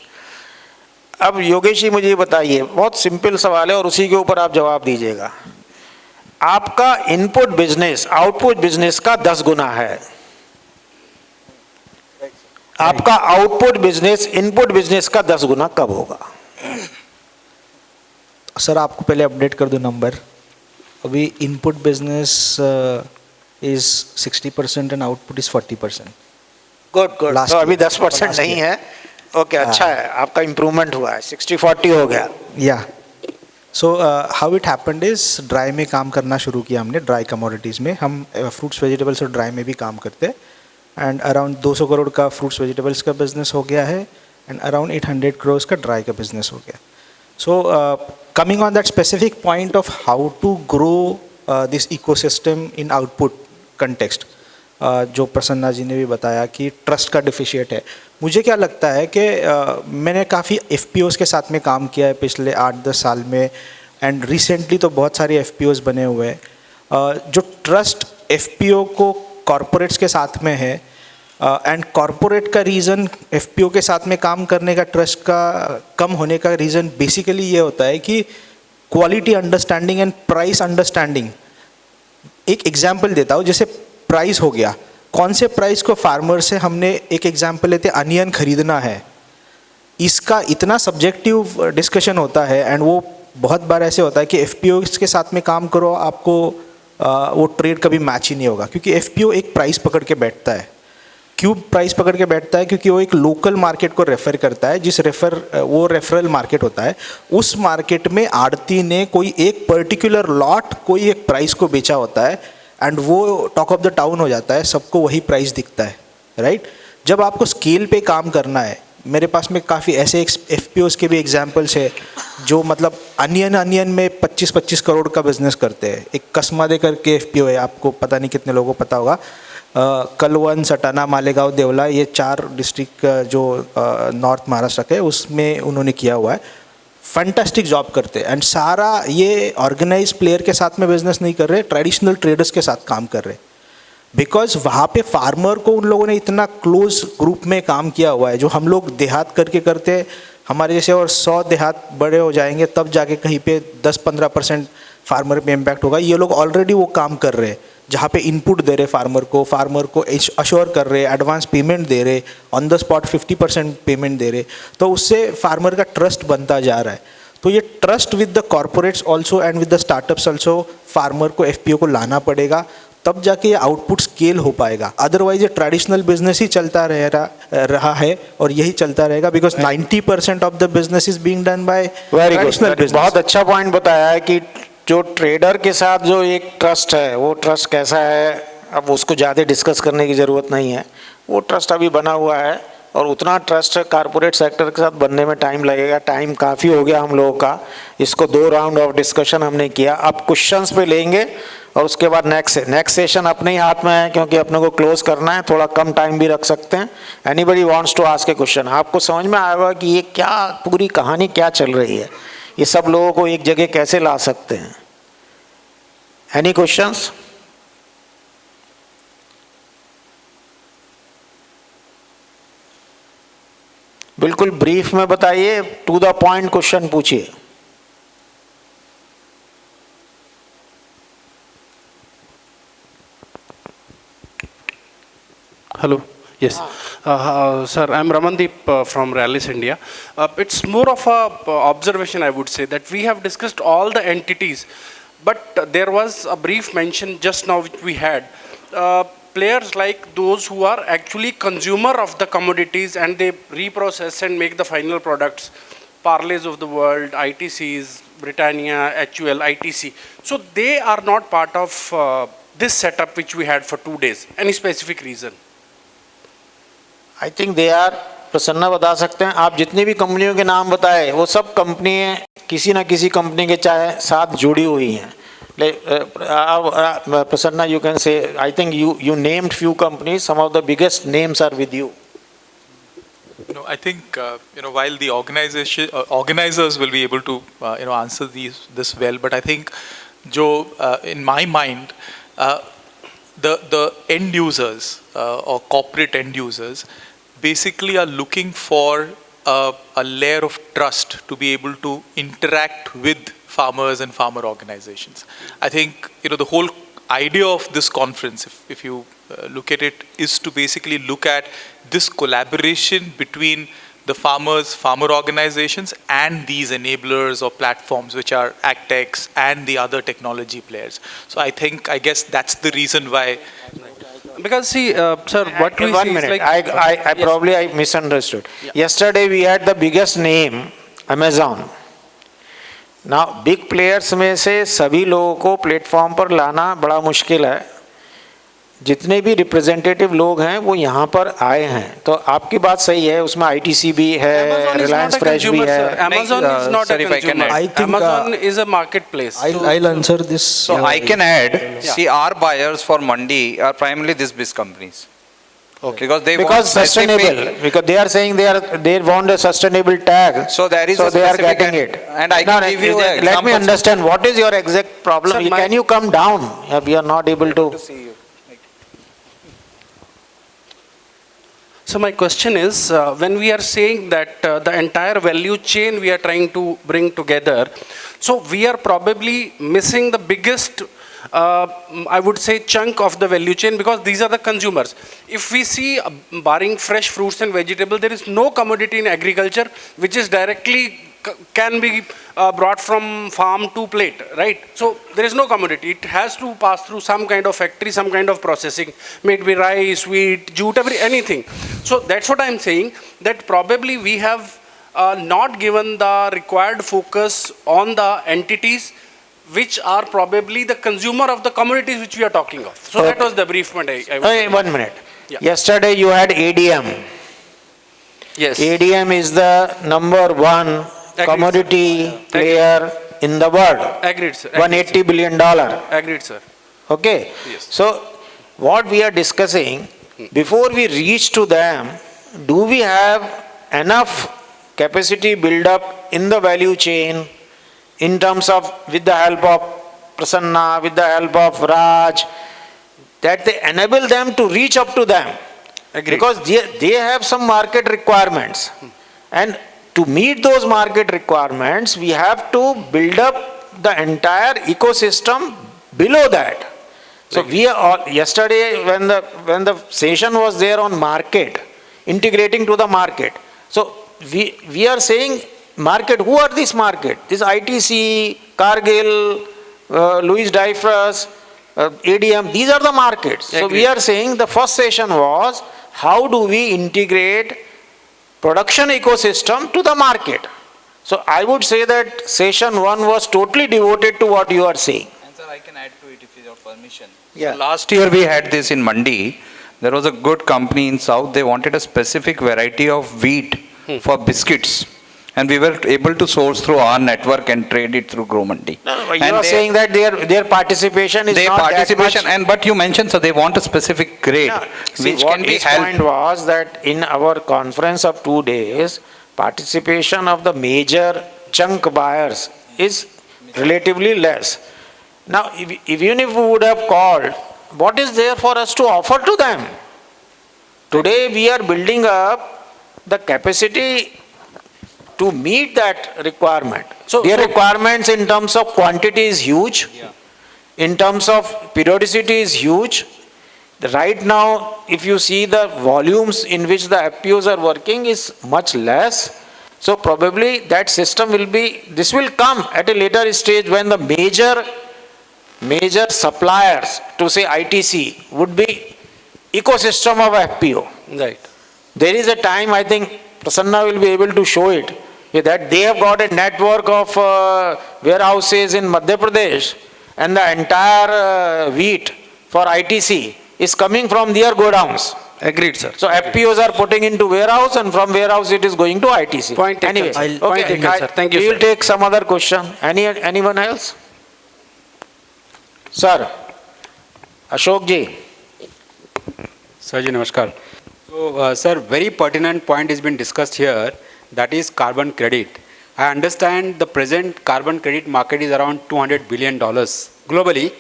अब योगेश जी मुझे बताइए, बहुत सिंपल सवाल है और उसी के ऊपर आप जवाब दीजिएगा. आपका इनपुट बिजनेस आउटपुट बिजनेस का 10 गुना है. आपका आउटपुट बिजनेस इनपुट बिजनेस का 10 गुना कब होगा? सर आपको पहले अपडेट कर दूं नंबर. अभी input business is 60% and output is 40%. Good good. Last तो अभी year. 10% Last नहीं year. है. ओके, अच्छा है, आपका इम्प्रूवमेंट हुआ है, 60-40 हो गया. या so how it happened is dry में काम करना शुरू किया हमने. ड्राई कमोडिटीज़ में हम फ्रूट्स वेजिटेबल्स और ड्राई में भी काम करते हैं. एंड अराउंड 200 करोड़ का फ्रूट्स वेजिटेबल्स का बिजनेस हो गया है एंड अराउंड 800 करोड़ का ड्राई का बिजनेस हो गया. So coming on that specific point of how to grow this ecosystem in output context, जो प्रसन्ना जी ने भी बताया कि ट्रस्ट का डिफिशिएट है. मुझे क्या लगता है कि मैंने काफ़ी FPOs के साथ में काम किया है पिछले 8-10 साल में एंड रिसेंटली तो बहुत सारे FPOs बने हुए हैं. जो ट्रस्ट FPO को कॉरपोरेट्स के साथ में है एंड कॉरपोरेट का रीज़न FPO के साथ में काम करने का ट्रस्ट का कम होने का रीज़न बेसिकली ये होता है कि quality understanding and price understanding. एक एग्जांपल देता हूँ, जैसे प्राइस हो गया, कौन से प्राइस को फार्मर से हमने एक एग्जांपल लेते हैं, अनियन खरीदना है, इसका इतना सब्जेक्टिव डिस्कशन होता है एंड वो बहुत बार ऐसे होता है कि FPOs के साथ में काम करो, आपको वो ट्रेड कभी मैच ही नहीं होगा क्योंकि FPO एक प्राइस पकड़ के बैठता है. क्यों प्राइस पकड़ के बैठता है? क्योंकि वो एक लोकल मार्केट को रेफ़र करता है, वो रेफरल मार्केट होता है. उस मार्केट में आड़ती ने कोई एक पर्टिकुलर लॉट कोई एक प्राइस को बेचा होता है एंड वो टॉक ऑफ द टाउन हो जाता है, सबको वही प्राइस दिखता है, राइट. जब आपको स्केल पे काम करना है, मेरे पास में काफ़ी ऐसे FPOs के भी एग्जांपल्स है जो मतलब अनियन में 25-25 करोड़ का बिजनेस करते हैं. एक कसमादे करके FPO है, आपको पता नहीं कितने लोगों को पता होगा. कलवन, सटाना, मालेगांव, देवला, ये 4 डिस्ट्रिक्ट जो नॉर्थ महाराष्ट्र के, उसमें उन्होंने किया हुआ है. फैंटास्टिक जॉब करते हैं एंड सारा ये ऑर्गेनाइज प्लेयर के साथ में बिजनेस नहीं कर रहे, ट्रेडिशनल ट्रेडर्स के साथ काम कर रहे. बिकॉज वहाँ पे फार्मर को उन लोगों ने इतना क्लोज ग्रुप में काम किया हुआ है, जो हम लोग देहात करके करते हैं. हमारे जैसे और 100 देहात बड़े हो जाएंगे तब जाके कहीं पे 10-15% फार्मर पे इम्पैक्ट होगा. ये लोग ऑलरेडी वो काम कर रहे हैं जहाँ पे इनपुट दे रहे फार्मर को अश्योर कर रहे, एडवांस पेमेंट दे रहे, ऑन द स्पॉट 50% पेमेंट दे रहे. तो उससे फार्मर का ट्रस्ट बनता जा रहा है. तो ये trust with the corporates also and with the startups also farmer को FPO को लाना पड़ेगा, तब जाके ये आउटपुट स्केल हो पाएगा. अदरवाइज ये ट्रेडिशनल बिजनेस ही चलता रहा है और यही चलता रहेगा because 90% of the business is being done by traditional business. बहुत अच्छा पॉइंट बताया है कि जो ट्रेडर के साथ जो एक ट्रस्ट है, वो ट्रस्ट कैसा है, अब उसको ज़्यादा डिस्कस करने की ज़रूरत नहीं है. वो ट्रस्ट अभी बना हुआ है और उतना ट्रस्ट कारपोरेट सेक्टर के साथ बनने में टाइम लगेगा. टाइम काफ़ी हो गया हम लोगों का, इसको 2 राउंड ऑफ डिस्कशन हमने किया. अब क्वेश्चंस पे लेंगे और उसके बाद नेक्स्ट सेशन अपने ही हाथ में है, क्योंकि अपने को क्लोज करना है, थोड़ा कम टाइम भी रख सकते हैं. Anybody wants to ask a question. आपको समझ में आएगा कि ये क्या पूरी कहानी क्या चल रही है, ये सब लोगों को एक जगह कैसे ला सकते हैं. Any questions? बिल्कुल ब्रीफ में बताइए, टू द पॉइंट क्वेश्चन पूछिए. Hello. Yes. Sir, I'm Ramandeep from Rallis India. It's more of a observation, I would say, that we have discussed all the entities, but there was a brief mention just now which we had. Players like those who are actually consumer of the commodities and they reprocess and make the final products, Parleys of the world, ITCs, Britannia, HUL, ITC. So they are not part of this setup which we had for 2 days. Any specific reason? I think they are. Prasanna बता सकते हैं. आप जितनी भी कंपनियों के नाम बताए वो सब कंपनियां किसी ना किसी कंपनी के साथ जुड़ी हुई हैं. Prasanna, you can say. I think you named few companies. Some of the biggest names are with you. No, I think while the organizers will be able to answer this well, but I think in my mind the end users or corporate end users basically are looking for a layer of trust to be able to interact with farmers and farmer organizations. I think the whole idea of this conference, if you look at it, is to basically look at this collaboration between the farmer organizations and these enablers or platforms which are AgTechs and the other technology players. So I guess that's the reason why. Because see, sir, what we One see minute. is like... I probably I misunderstood. Yeah. Yesterday we had the biggest name, Amazon. Now big players में से सभी लोगों को platform पर लाना बड़ा मुश्किल है. जितने भी रिप्रेजेंटेटिव लोग हैं वो यहाँ पर आए हैं, तो आपकी बात सही है. उसमें ITC भी है, रिलायंस फ्रेश भी है. Amazon is not a consumer. I think, Amazon is a marketplace. I'll answer this. So I can add, see, our buyers for Mandi are primarily these big companies. Okay. Because Sustainable, because they are saying they want a sustainable tag. So there is so a they are specific getting it. and I can give you let me examples. understand, what is your exact problem? Sir, Can you come down? We are not able to. So my question is, when we are saying that the entire value chain we are trying to bring together, so we are probably missing the biggest, I would say, chunk of the value chain, because these are the consumers. If we see, barring fresh fruits and vegetables, there is no commodity in agriculture which is directly can be brought from farm to plate, right? So there is no commodity. It has to pass through some kind of factory, some kind of processing, may it be rice, wheat, jute, anything. So that's what I'm saying, that probably we have not given the required focus on the entities which are probably the consumer of the commodities which we are talking of. So that was the brief point I was Hey, saying. 1 minute. Yeah. Yesterday you had ADM. Yes. ADM is the number one commodity player in the world. Agreed, sir. $180 billion. Agreed, sir. Okay. Yes. So what we are discussing, before we reach to them, do we have enough capacity build up in the value chain in terms of, with the help of Prasanna, with the help of Raj, that they enable them to reach up to them? Agreed. Because they have some market requirements, and to meet those market requirements we have to build up the entire ecosystem below that. So we are all, yesterday when the session was there on market, integrating to the market, so we are saying market, who are this market? This ITC, Cargill, Louis Dreyfus, ADM, these are the markets. So we are saying the first session was, how do we integrate production ecosystem to the market? So I would say that session 1 was totally devoted to what you are saying. And sir, I can add to it if you have permission. Yeah. So last year we had this in Mandi. There was a good company in South. They wanted a specific variety of wheat for biscuits. And we were able to source through our network and trade it through Grow Mandi. You And are saying that their participation is their not participation, that much. but you mentioned, so they want a specific grade, Yeah. See, which what can be his point helped. was that in our conference of 2 days, participation of the major chunk buyers is relatively less. Now, even if we would have called, what is there for us to offer to them? Today, we are building up the capacity to meet that requirement. Their requirements in terms of quantity is huge. In terms of periodicity is huge. Right now, if you see the volumes in which the FPOs are working is much less. So probably that system will be, this will come at a later stage when the major suppliers to say ITC would be ecosystem of FPO. Right. There is a time, I think Prasanna will be able to show it, that they have got a network of warehouses in Madhya Pradesh, and the entire wheat for ITC is coming from their godowns. Agreed, sir. So FPOs are putting into warehouse, and from warehouse it is going to ITC. Point taken, Anyway, sir. Point taken, sir. Thank you, We will sir. take some other question. Anyone else? Sir, Ashok ji. Sir ji, namaskar. So, sir, very pertinent point has been discussed here, that is carbon credit. I understand the present carbon credit market is around $200 billion globally,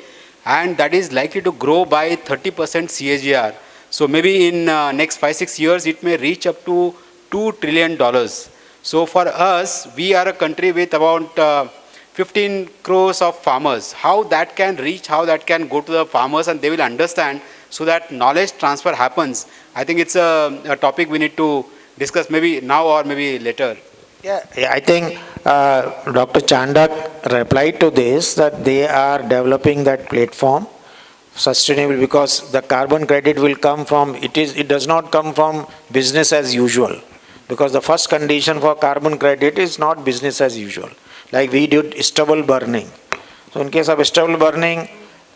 and that is likely to grow by 30% CAGR. So maybe in next 5-6 years, it may reach up to $2 trillion. So for us, we are a country with about 15 crores of farmers. How that can reach, how that can go to the farmers and they will understand, so that knowledge transfer happens. I think it's a topic we need to discuss maybe now or maybe later. Yeah, I think Dr. Chandak replied to this that they are developing that platform sustainable, because the carbon credit will come from, it does not come from business as usual, because the first condition for carbon credit is not business as usual. Like we did stubble burning. So in case of stubble burning,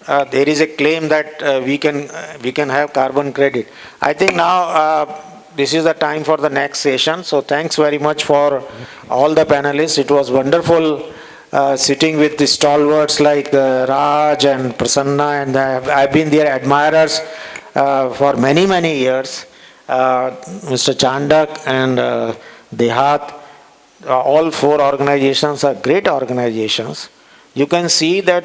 there is a claim that we can have carbon credit. I think now this is the time for the next session. So thanks very much for all the panelists. It was wonderful sitting with the stalwarts like Raj and Prasanna, and I've been their admirers for many, many years. Mr. Chandak and Dehat, all 4 organizations are great organizations. You can see that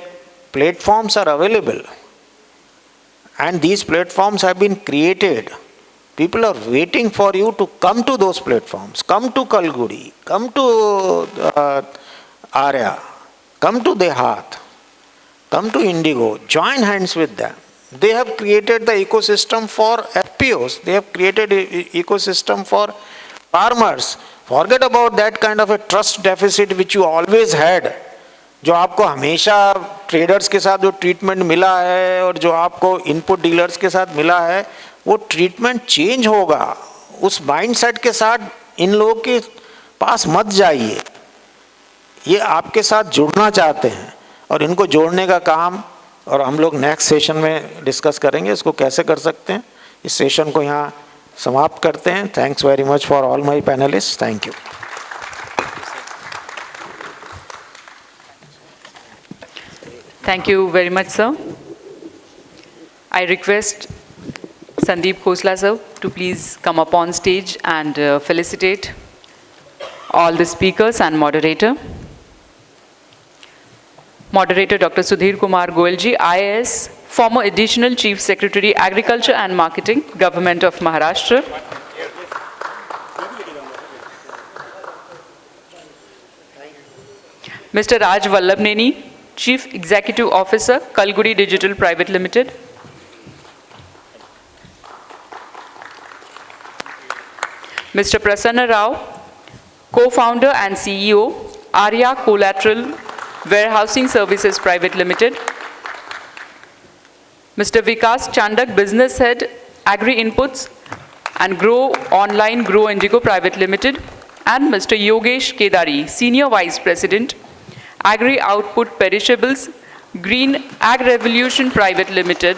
platforms are available, and these platforms have been created. People are waiting for you to come to those platforms. Come to Kalgudi, come to Arya, come to Dehat, come to Indigo, join hands with them. They have created the ecosystem for FPOs. They have created an ecosystem for farmers. Forget about that kind of a trust deficit which you always had. जो आपको हमेशा traders के साथ जो treatment मिला है और जो आपको इनपुट डीलर्स के साथ मिला है, वो ट्रीटमेंट चेंज होगा. उस माइंडसेट के साथ इन लोगों के पास मत जाइए. ये आपके साथ जुड़ना चाहते हैं और इनको जोड़ने का काम, और हम लोग नेक्स्ट सेशन में डिस्कस करेंगे इसको कैसे कर सकते हैं. इस सेशन को यहाँ समाप्त करते हैं. Thanks very much for all my panelist. Thank you. Thank you very much, sir. I request Sandeep Khosla, sir, to please come up on stage and felicitate all the speakers and moderator. Moderator Dr. Sudhir Kumar Goel ji, IAS, former Additional Chief Secretary, Agriculture and Marketing, Government of Maharashtra. Mr. Raj Vallabhneni, Chief Executive Officer, Kalgudi Digital Private Limited. Mr. Prasanna Rao, Co-founder and CEO, Arya Collateral Warehousing Services Private Limited. Mr. Vikas Chandak, Business Head, Agri Inputs and Grow Online Grow Indigo Private Limited. And Mr. Yogesh Kedari, Senior Vice President, Agri Output Perishables, Green Ag Revolution Private Limited.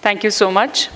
Thank you so much.